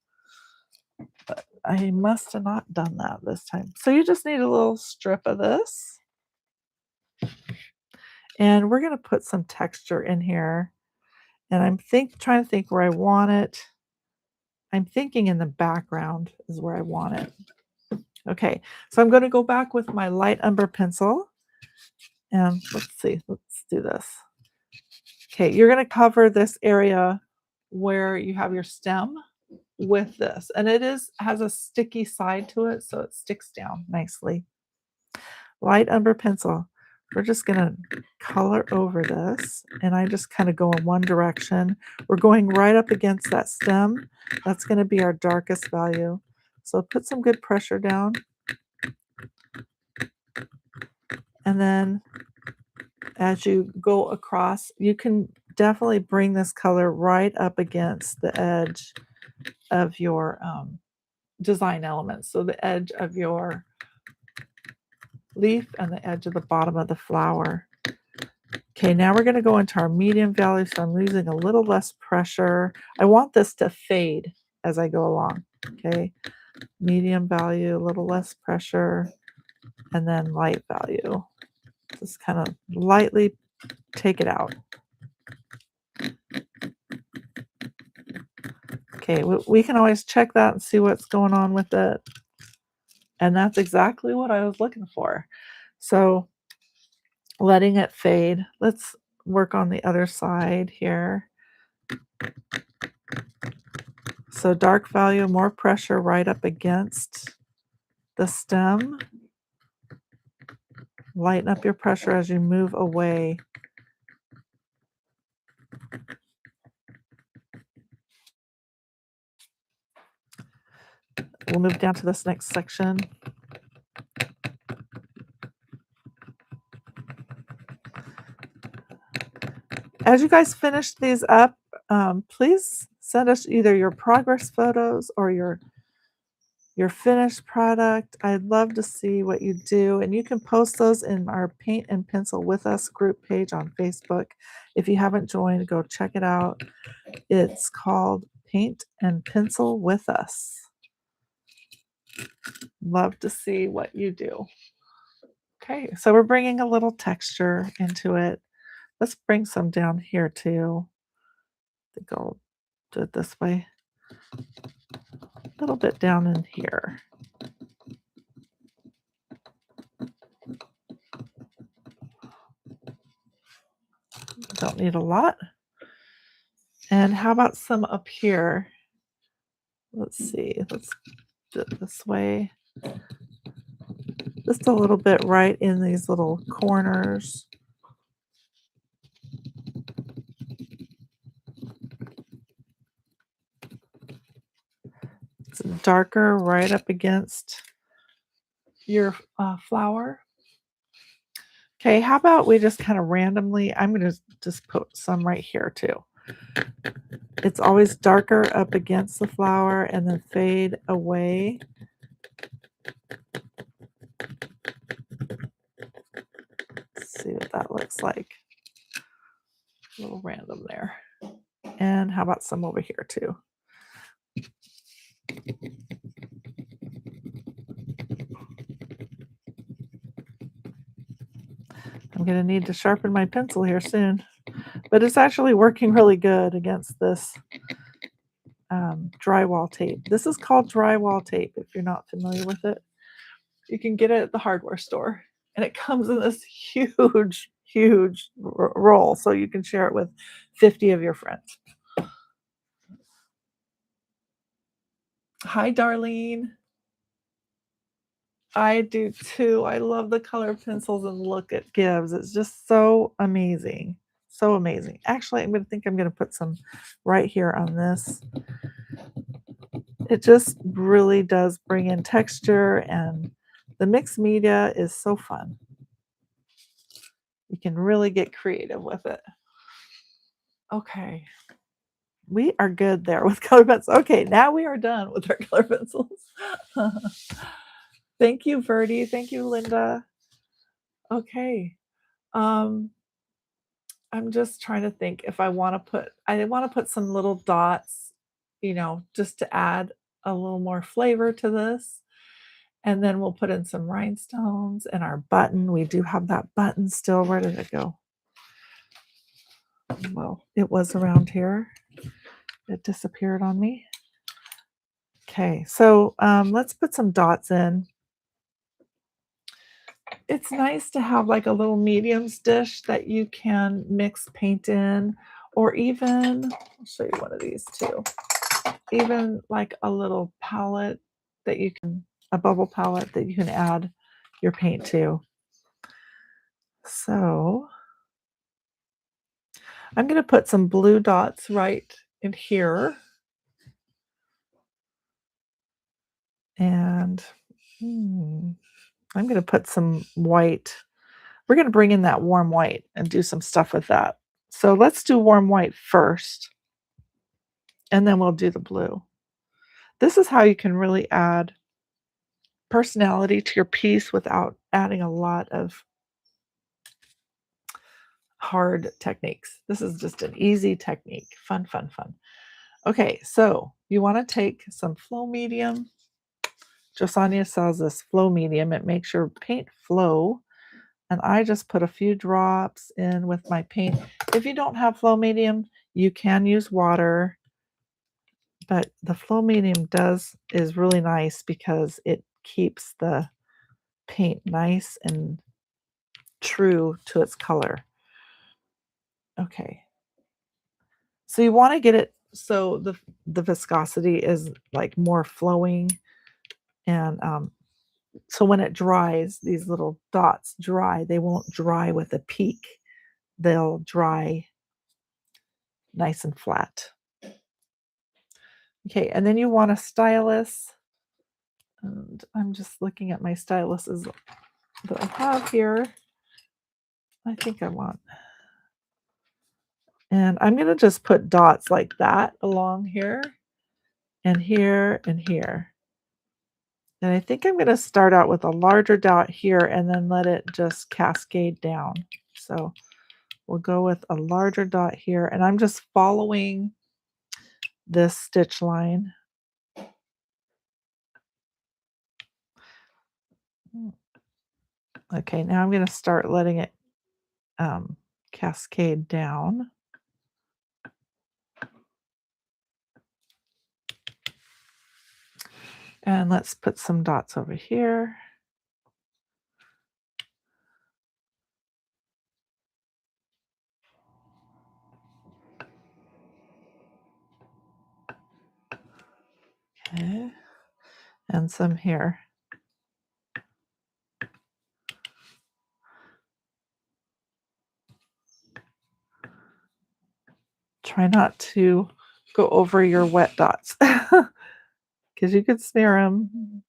But I must have not done that this time. So you just need a little strip of this. And we're going to put some texture in here. And I'm trying to think where I want it. I'm thinking in the background is where I want it. Okay, so I'm going to go back with my light umber pencil. And let's see, let's do this. Okay, you're going to cover this area where you have your stem with this. And it has a sticky side to it, so it sticks down nicely. Light umber pencil. We're just going to color over this, and I just kind of go in one direction. We're going right up against that stem. That's going to be our darkest value. So put some good pressure down. And then as you go across, you can definitely bring this color right up against the edge of your design elements. So the edge of your leaf and the edge of the bottom of the flower. Okay, now we're going to go into our medium value, so I'm using a little less pressure. I want this to fade as I go along. Okay, medium value, a little less pressure, and then light value. Just kind of lightly take it out. Okay, we can always check that and see what's going on with it. And that's exactly what I was looking for. So letting it fade. Let's work on the other side here. So dark value, more pressure right up against the stem. Lighten up your pressure as you move away. We'll move down to this next section. As you guys finish these up, please send us either your progress photos or your finished product. I'd love to see what you do, and you can post those in our Paint and Pencil with Us group page on Facebook. If you haven't joined, go check it out. It's called Paint and Pencil with Us. Love to see what you do. Okay, so we're bringing a little texture into it. Let's bring some down here too. I think I'll do it this way. A little bit down in here. Don't need a lot. And how about some up here? Let's see. Let's do it this way. Just a little bit right in these little corners. It's darker right up against your flower. Okay, how about we just kind of randomly, I'm going to just put some right here too. It's always darker up against the flower and then fade away. Let's see what that looks like. A little random there. And how about some over here too? I'm going to need to sharpen my pencil here soon. but it's actually working really good against this drywall tape. This is called drywall tape if you're not familiar with it. You can get it at the hardware store, and it comes in this huge, huge roll, so you can share it with 50 of your friends. Hi, Darlene. I do too. I love the color pencils and the look it gives. It's just so amazing. So amazing. Actually, I'm going to put some right here on this. It just really does bring in texture, and the mixed media is so fun. You can really get creative with it. Okay. We are good there with color pencils. Okay, now we are done with our color pencils. Thank you, Verdi. Thank you, Linda. Okay. Um, I'm just trying to think if I want to put some little dots, just to add a little more flavor to this. And then we'll put in some rhinestones and our button. We do have that button still. Where did it go? Well, it was around here. It disappeared on me. Okay, so let's put some dots in. It's nice to have like a little mediums dish that you can mix paint in, or even, I'll show you one of these too, even like a little palette a bubble palette that you can add your paint to. So I'm going to put some blue dots right in here. And I'm going to put some white. We're going to bring in that warm white and do some stuff with that. So let's do warm white first, and then we'll do the blue. This is how you can really add personality to your piece without adding a lot of hard techniques. This is just an easy technique. Fun, fun, fun. Okay, so you want to take some flow medium. Josania sells this flow medium. It makes your paint flow. And I just put a few drops in with my paint. If you don't have flow medium, you can use water. But the flow medium is really nice because it keeps the paint nice and true to its color. Okay. So you want to get it so the viscosity is like more flowing, and so when it dries, these little dots dry. They won't dry with a peak. They'll dry nice and flat. Okay, and then you want a stylus. And I'm just looking at my styluses that I have here. I think I want. And I'm going to just put dots like that along here and here and here. And I think I'm going to start out with a larger dot here and then let it just cascade down. So we'll go with a larger dot here, and I'm just following this stitch line. Okay, now I'm going to start letting it cascade down. And let's put some dots over here. Okay, and some here. Try not to go over your wet dots because you could smear them.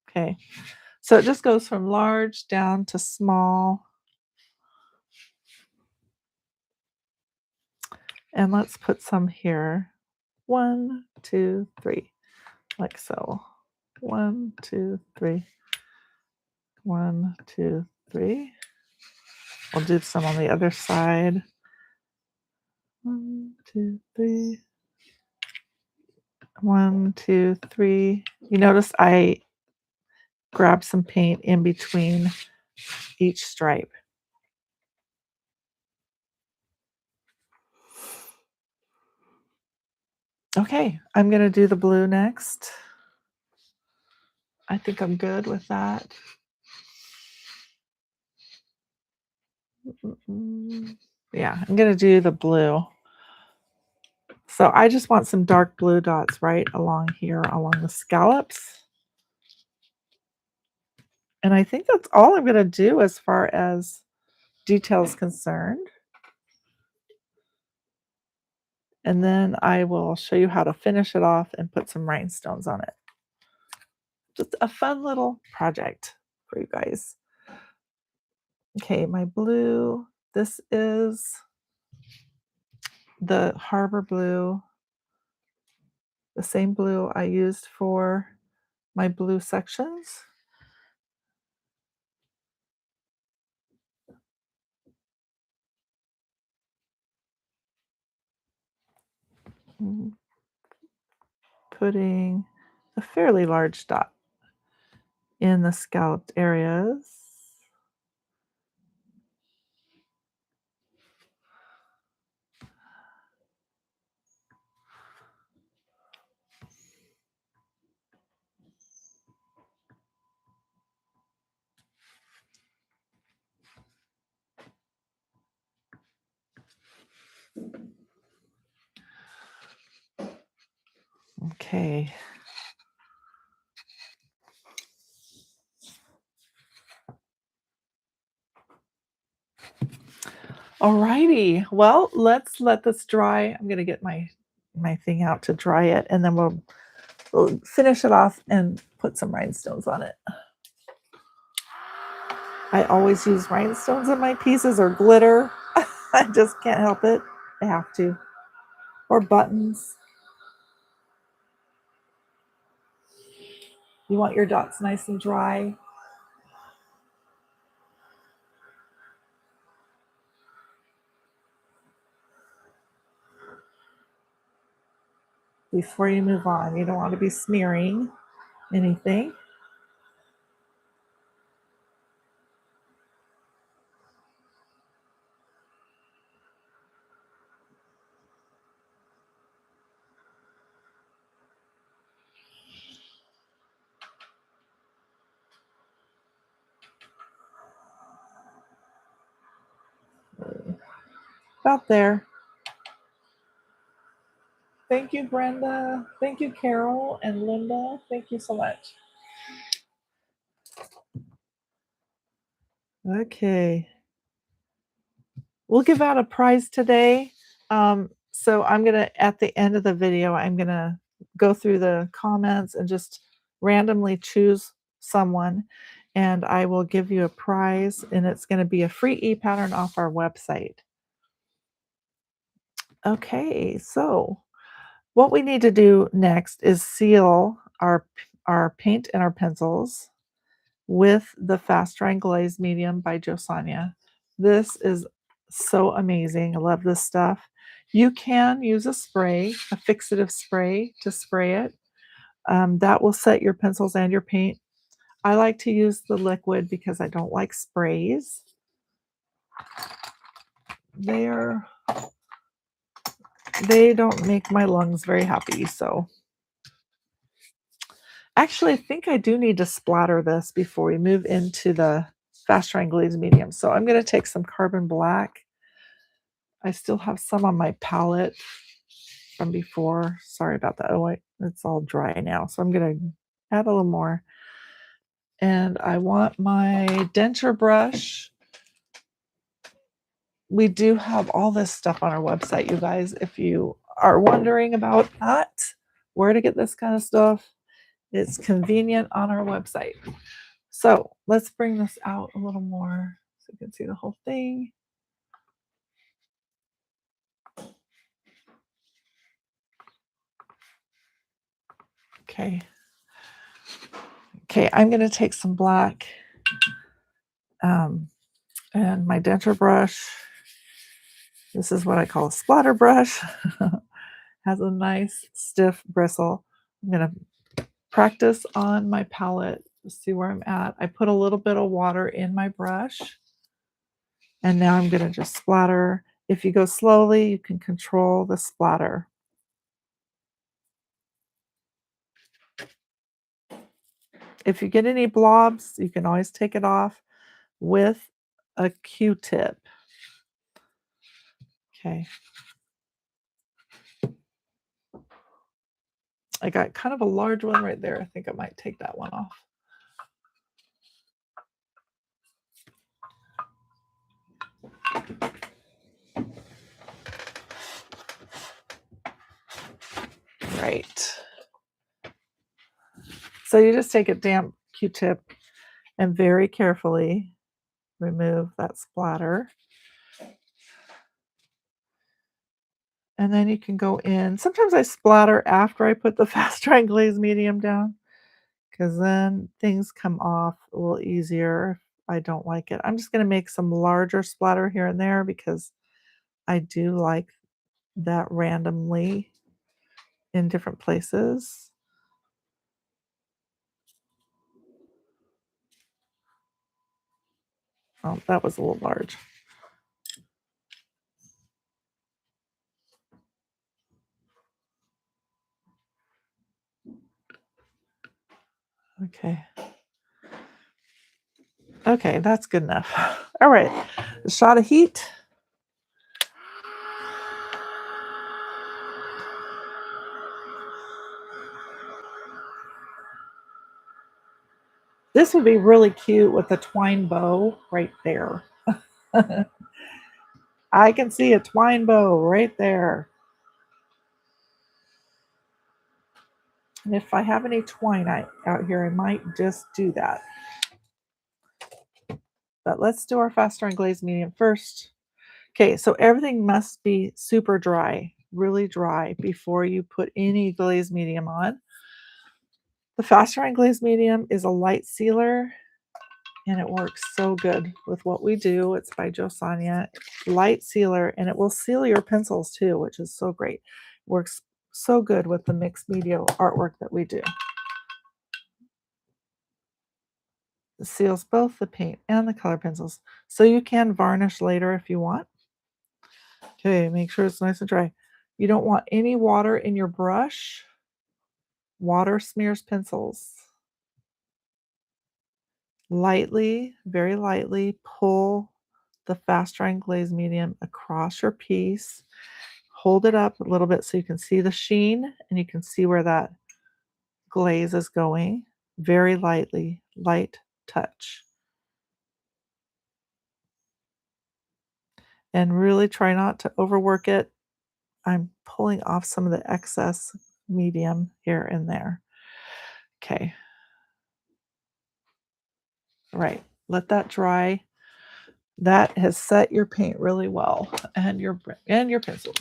Okay, so it just goes from large down to small. And let's put some here. 1, 2, 3, like so. 1, 2, 3. 1, 2, 3. We'll do some on the other side. 1, 2, 3. 1, 2, 3. You notice I grab some paint in between each stripe. Okay, I'm going to do the blue next. I think I'm good with that. Yeah, I'm going to do the blue. So I just want some dark blue dots right along here, along the scallops. And I think that's all I'm going to do as far as details concerned. And then I will show you how to finish it off and put some rhinestones on it. Just a fun little project for you guys. Okay, my blue. This is the Harbor blue, the same blue I used for my blue sections. Mm, putting a fairly large dot in the scalloped areas. Okay. Alrighty. Well, let's let this dry. I'm gonna get my thing out to dry it, and then we'll finish it off and put some rhinestones on it. I always use rhinestones in my pieces or glitter. I just can't help it. I have to. Or buttons. You want your dots nice and dry. Before you move on, you don't want to be smearing anything. About there. Thank you, Brenda. Thank you, Carol and Linda. Thank you so much. Okay. We'll give out a prize today. So I'm going to, at the end of the video, I'm going to go through the comments and just randomly choose someone, and I will give you a prize, and it's going to be a free e-pattern off our website. Okay, so what we need to do next is seal our paint and our pencils with the Fast Drying Glaze Medium by Josania. This is so amazing. I love this stuff. You can use a spray, a fixative spray to spray it. That will set your pencils and your paint. I like to use the liquid because I don't like sprays. They don't make my lungs very happy, so actually, I think I do need to splatter this before we move into the Fast Drying Glaze Medium. So I'm going to take some carbon black. I still have some on my palette from before. Sorry about that. Oh, it's all dry now. So I'm going to add a little more. And I want my denture brush. We do have all this stuff on our website, you guys. If you are wondering about that, where to get this kind of stuff, it's convenient on our website. So let's bring this out a little more so you can see the whole thing. Okay. Okay, I'm going to take some black and my denture brush. This is what I call a splatter brush. Has a nice stiff bristle. I'm going to practice on my palette to see where I'm at. I put a little bit of water in my brush. And now I'm going to just splatter. If you go slowly, you can control the splatter. If you get any blobs, you can always take it off with a Q-tip. Okay. I got kind of a large one right there. I think I might take that one off. Right. So you just take a damp Q-tip and very carefully remove that splatter. And then you can go in. Sometimes I splatter after I put the fast dry glaze medium down because then things come off a little easier if I don't like it. I'm just going to make some larger splatter here and there because I do like that randomly in different places. Oh, that was a little large. Okay. Okay, that's good enough. All right, a shot of heat. This would be really cute with a twine bow right there. I can see a twine bow right there. And if I have any twine out here, I might just do that. But let's do our fast dry glaze medium first. Okay, so everything must be super dry, really dry before you put any glaze medium on. The fast dry glaze medium is a light sealer and it works so good with what we do. It's by Josania, light sealer, and it will seal your pencils too, which is so great. Works so good with the mixed media artwork that we do. It seals both the paint and the color pencils, so you can varnish later if you want. Okay, make sure it's nice and dry. You don't want any water in your brush. Water smears pencils. Lightly, very lightly, pull the fast drying glaze medium across your piece. Hold it up a little bit so you can see the sheen and you can see where that glaze is going. Very lightly, light touch. And really try not to overwork it. I'm pulling off some of the excess medium here and there. Okay. Right. Let that dry. That has set your paint really well and your pencils.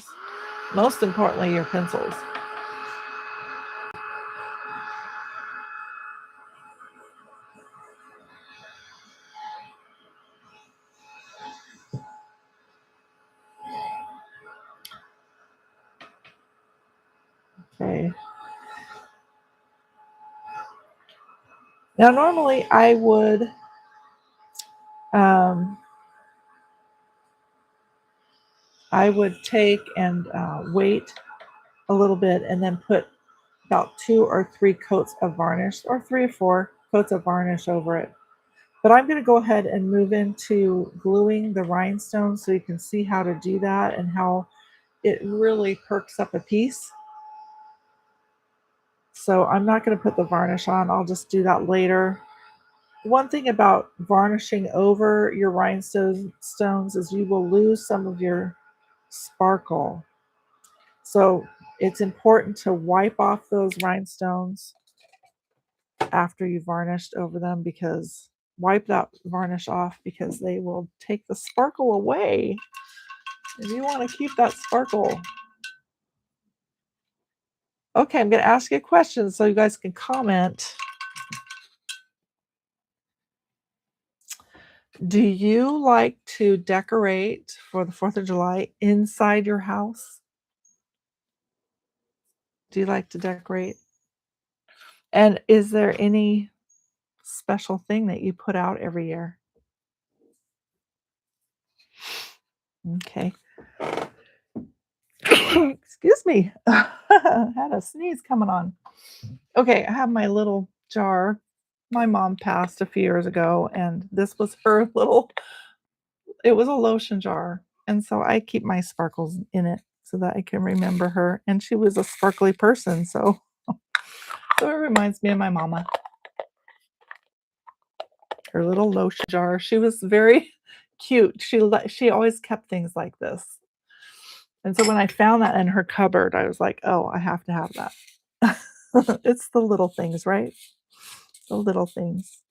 Most importantly, your pencils. Okay. Now, normally um, I would take and wait a little bit and then put about 2 or 3 coats of varnish or 3 or 4 coats of varnish over it. But I'm going to go ahead and move into gluing the rhinestones so you can see how to do that and how it really perks up a piece. So I'm not going to put the varnish on. I'll just do that later. One thing about varnishing over your rhinestones is you will lose some of your sparkle. So it's important to wipe off those rhinestones after you varnished over them, because wipe that varnish off because they will take the sparkle away. And you want to keep that sparkle. Okay, I'm going to ask you a question so you guys can comment. Do you like to decorate for the 4th of July inside your house? Do you like to decorate? And is there any special thing that you put out every year? Okay. Excuse me. I had a sneeze coming on. Okay, I have my little jar My mom passed a few years ago, and this was her little it was a lotion jar, and so I keep my sparkles in it so that I can remember her, and she was a sparkly person, so it reminds me of my mama. Her little lotion jar. She was very cute. She always kept things like this. And so when I found that in her cupboard, I was like, "Oh, I have to have that." It's the little things, right? The little things.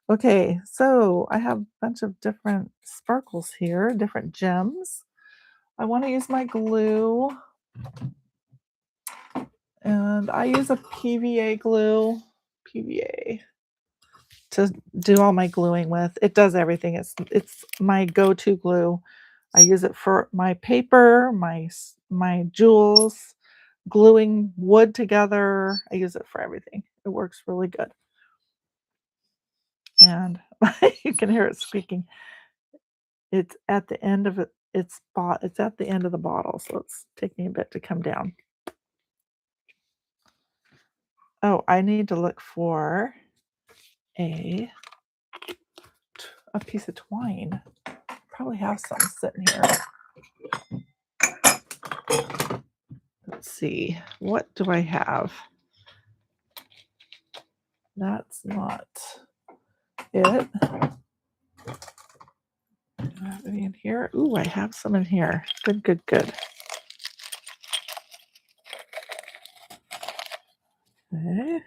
Okay, so I have a bunch of different sparkles here, different gems. I want to use my glue, and I use a PVA glue, PVA, to do all my gluing with. It does everything. It's my go-to glue. I use it for my paper, my jewels, gluing wood together. I use it for everything. It works really good. And you can hear it squeaking. It's at the end of it. It's at the end of the bottle, so it's taking a bit to come down. Oh, I need to look for a a piece of twine. Probably have some sitting here. Let's see. What do I have? That's not it. Do I have any in here? Ooh, I have some in here. Good, good, good. Okay.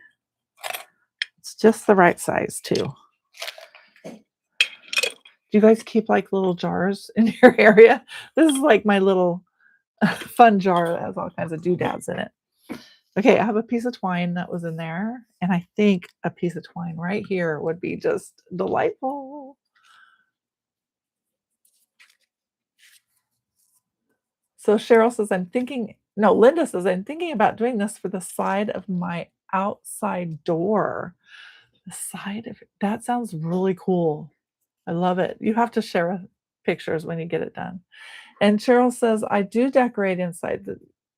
It's just the right size too. Do you guys keep like little jars in your area? This is like my little fun jar that has all kinds of doodads in it. Okay, I have a piece of twine that was in there, and I think a piece of twine right here would be just delightful. So Cheryl says, I'm thinking, no, Linda says, I'm thinking about doing this for the side of my outside door. The side of that sounds really cool. I love it. You have to share pictures when you get it done. And Cheryl says, I do decorate inside.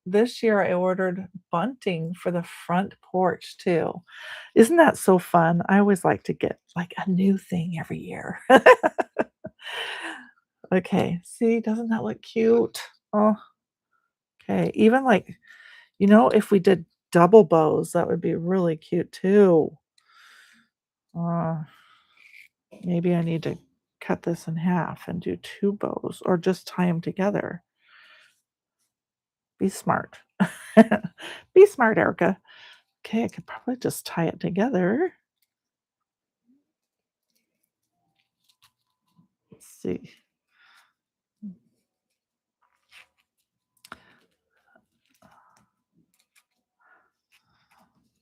This year I ordered bunting for the front porch too. Isn't that so fun? I always like to get like a new thing every year. Okay, see, doesn't that look cute? Oh, okay. Even like, if we did double bows, that would be really cute too. Uh, Maybe I need to cut this in half and do two bows or just tie them together. Be smart. Be smart, Erica. Okay, I could probably just tie it together. Let's see.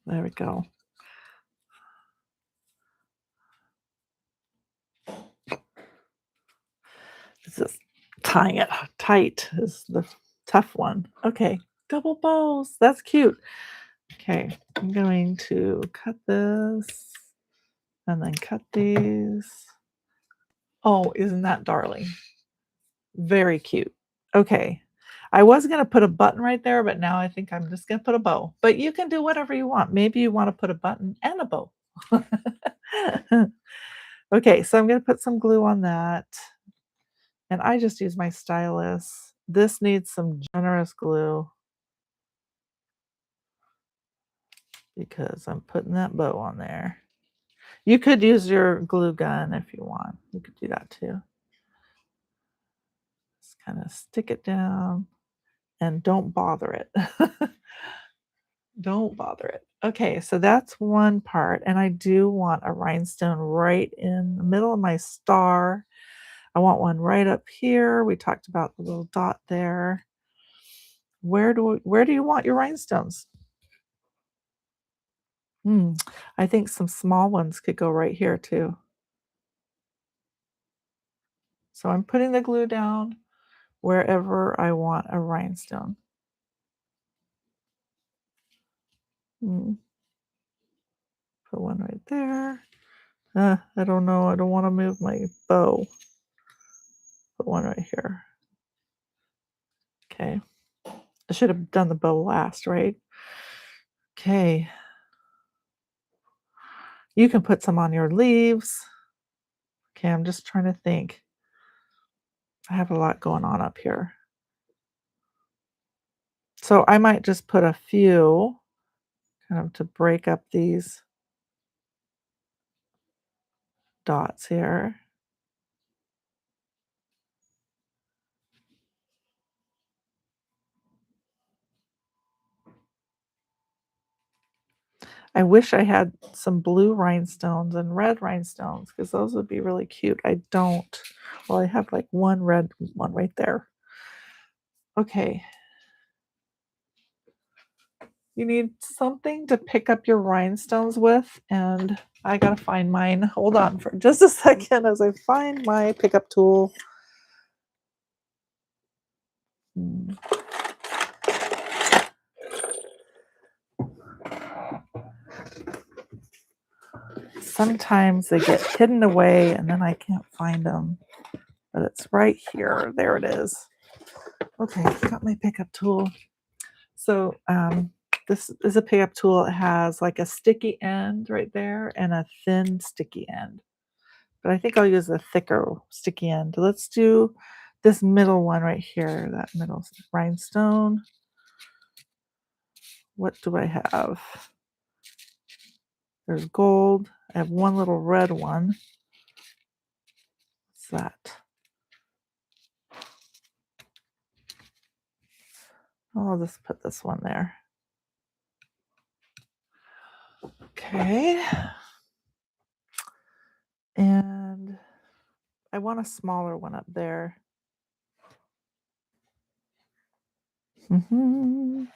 There we go. It's just tying it tight is the tough one. Okay, double bows. That's cute. Okay, I'm going to cut this and then cut these. Oh, isn't that darling? Very cute. Okay. I was going to put a button right there, but now I think I'm just going to put a bow. But you can do whatever you want. Maybe you want to put a button and a bow. Okay, so I'm going to put some glue on that. And I just use my stylus. This needs some generous glue because I'm putting that bow on there. You could use your glue gun if you want. You could do that too. Just kind of stick it down and don't bother it. Don't bother it. Okay, so that's one part, and I do want a rhinestone right in the middle of my star. I want one right up here. We talked about the little dot there. Where do you want your rhinestones? I think some small ones could go right here too. So I'm putting the glue down wherever I want a rhinestone. Mm, Put one right there. I don't know. I don't want to move my bow. Put one right here. Okay. I should have done the bow last, right? Okay. You can put some on your leaves. Okay, I'm just trying to think. I have a lot going on up here. So I might just put a few kind of to break up these dots here. I wish I had some blue rhinestones and red rhinestones because those would be really cute. I don't. Well, I have like one red one right there. Okay. You need something to pick up your rhinestones with, and I gotta find mine. Hold on for just a second as I find my pickup tool. Hmm. Sometimes they get hidden away and then I can't find them, but it's right here. There it is. Okay, got my pickup tool. So this is a pickup tool. It has like a sticky end right there and a thin sticky end. But I think I'll use a thicker sticky end. Let's do this middle one right here, that middle rhinestone. What do I have? There's gold. I have one little red one. What's that? I'll just put this one there. Okay. And I want a smaller one up there. I'm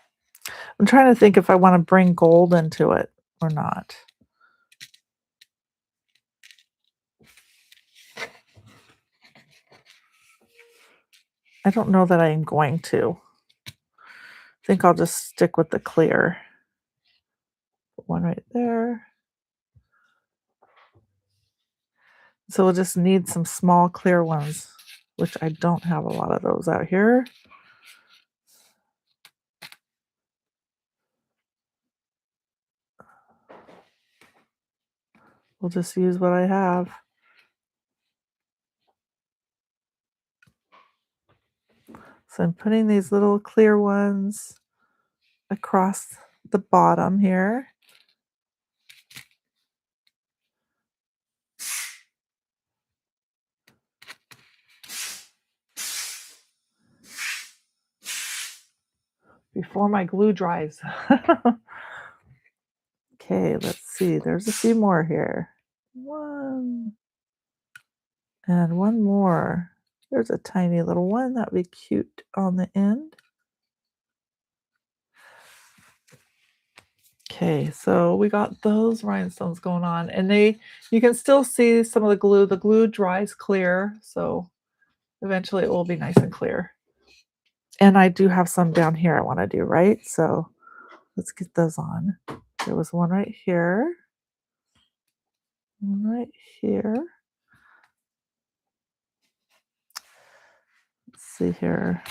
trying to think if I want to bring gold into it or not. I don't know that I am going to. I think I'll just stick with the clear. Put one right there. So we'll just need some small clear ones, which I don't have a lot of those out here. We'll just use what I have. So I'm putting these little clear ones across the bottom here. Before my glue dries. Okay, let's see. There's a few more here. One. And one more. There's a tiny little one. That'd be cute on the end. Okay, so we got those rhinestones going on, and you can still see some of the glue. The glue dries clear, so eventually it will be nice and clear. And I do have some down here I want to do, right? So let's get those on. There was one right here, one right here. Let's see here.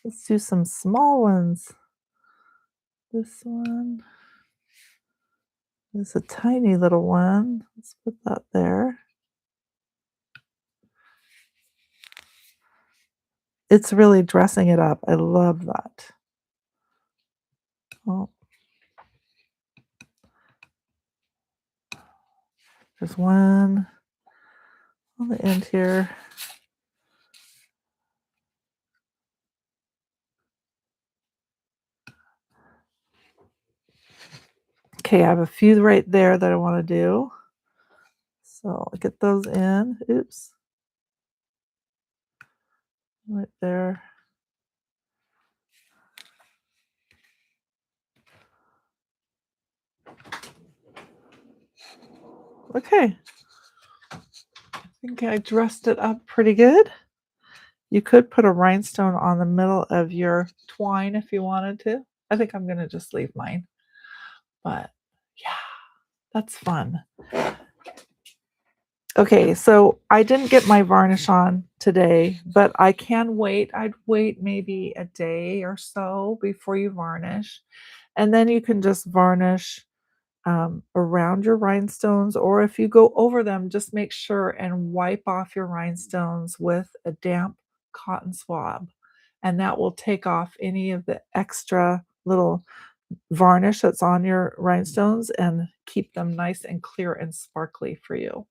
Let's do some small ones. This one. There's a tiny little one. Let's put that there. It's really dressing it up. I love that. Oh. There's one on the end here. Okay, I have a few right there that I want to do. So I'll get those in. Oops. Right there. Okay. I think I dressed it up pretty good. You could put a rhinestone on the middle of your twine if you wanted to. I think I'm going to just leave mine. But yeah, that's fun. Okay, so I didn't get my varnish on today, but I can wait. I'd wait maybe a day or so before you varnish. And then you can just varnish around your rhinestones, or if you go over them, just make sure and wipe off your rhinestones with a damp cotton swab. And that will take off any of the extra little varnish that's on your rhinestones and keep them nice and clear and sparkly for you.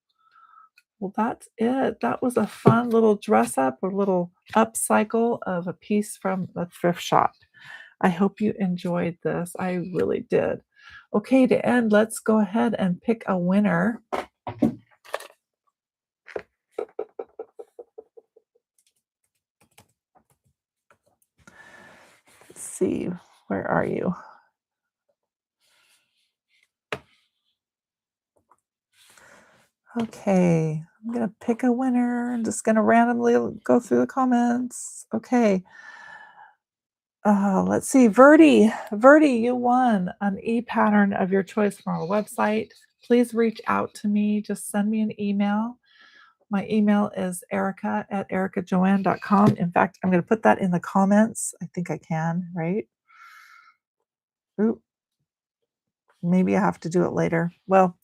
Well, that's it. That was a fun little dress up, a little upcycle of a piece from the thrift shop. I hope you enjoyed this. I really did. Okay, to end, let's go ahead and pick a winner. Let's see, where are you? Okay, I'm gonna pick a winner. I'm just gonna randomly go through the comments. Okay. Let's see, Verdi. Verdi, you won an e-pattern of your choice from our website. Please reach out to me. Just send me an email. My email is erica@ericajoanne.com. In fact, I'm going to put that in the comments. I think I can, right? Ooh, maybe I have to do it later. Well,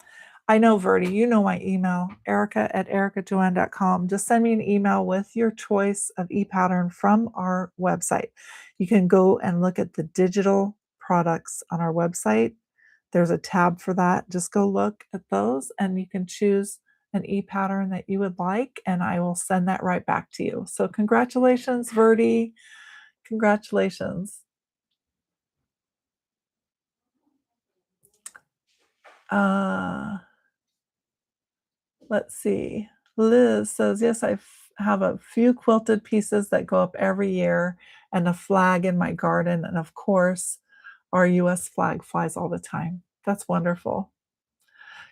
I know, Verdi, you know my email, erica@ericajoanne.com. Just send me an email with your choice of e-pattern from our website. You can go and look at the digital products on our website. There's a tab for that. Just go look at those and you can choose an e-pattern that you would like, and I will send that right back to you. So congratulations, Verdi. Congratulations. Uh, let's see. Liz says, yes, have a few quilted pieces that go up every year and a flag in my garden. And of course, our US flag flies all the time. That's wonderful.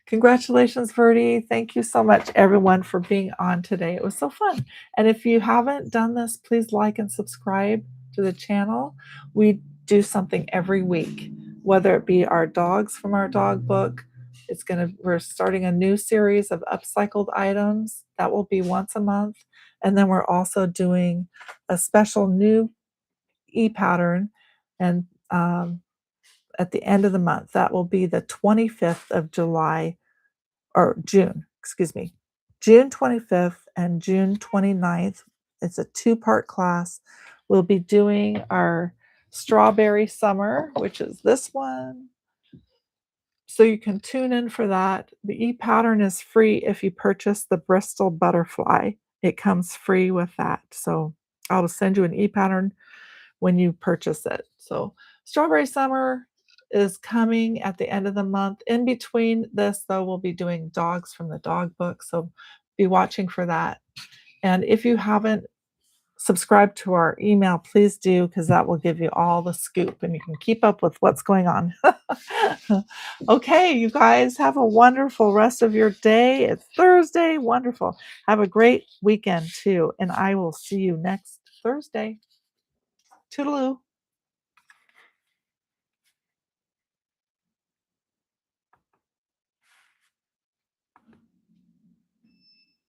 Congratulations, Verdi. Thank you so much, everyone, for being on today. It was so fun. And if you haven't done this, please like and subscribe to the channel. We do something every week, whether it be our dogs from our dog book. We're starting a new series of upcycled items that will be once a month. And then we're also doing a special new e-pattern and at the end of the month. That will be the 25th of July or June, excuse me, June 25th and June 29th. It's a two-part class. We'll be doing our strawberry summer, which is this one. So you can tune in for that. The e-pattern is free if you purchase the Bristol butterfly. It comes free with that. So I'll send you an e-pattern when you purchase it. So Strawberry Summer is coming at the end of the month. In between this, though, we'll be doing dogs from the dog book. So be watching for that. And if you haven't subscribed to our email, please do, because that will give you all the scoop and you can keep up with what's going on. Okay, you guys have a wonderful rest of your day. It's Thursday. Wonderful. Have a great weekend too. And I will see you next Thursday. Toodaloo.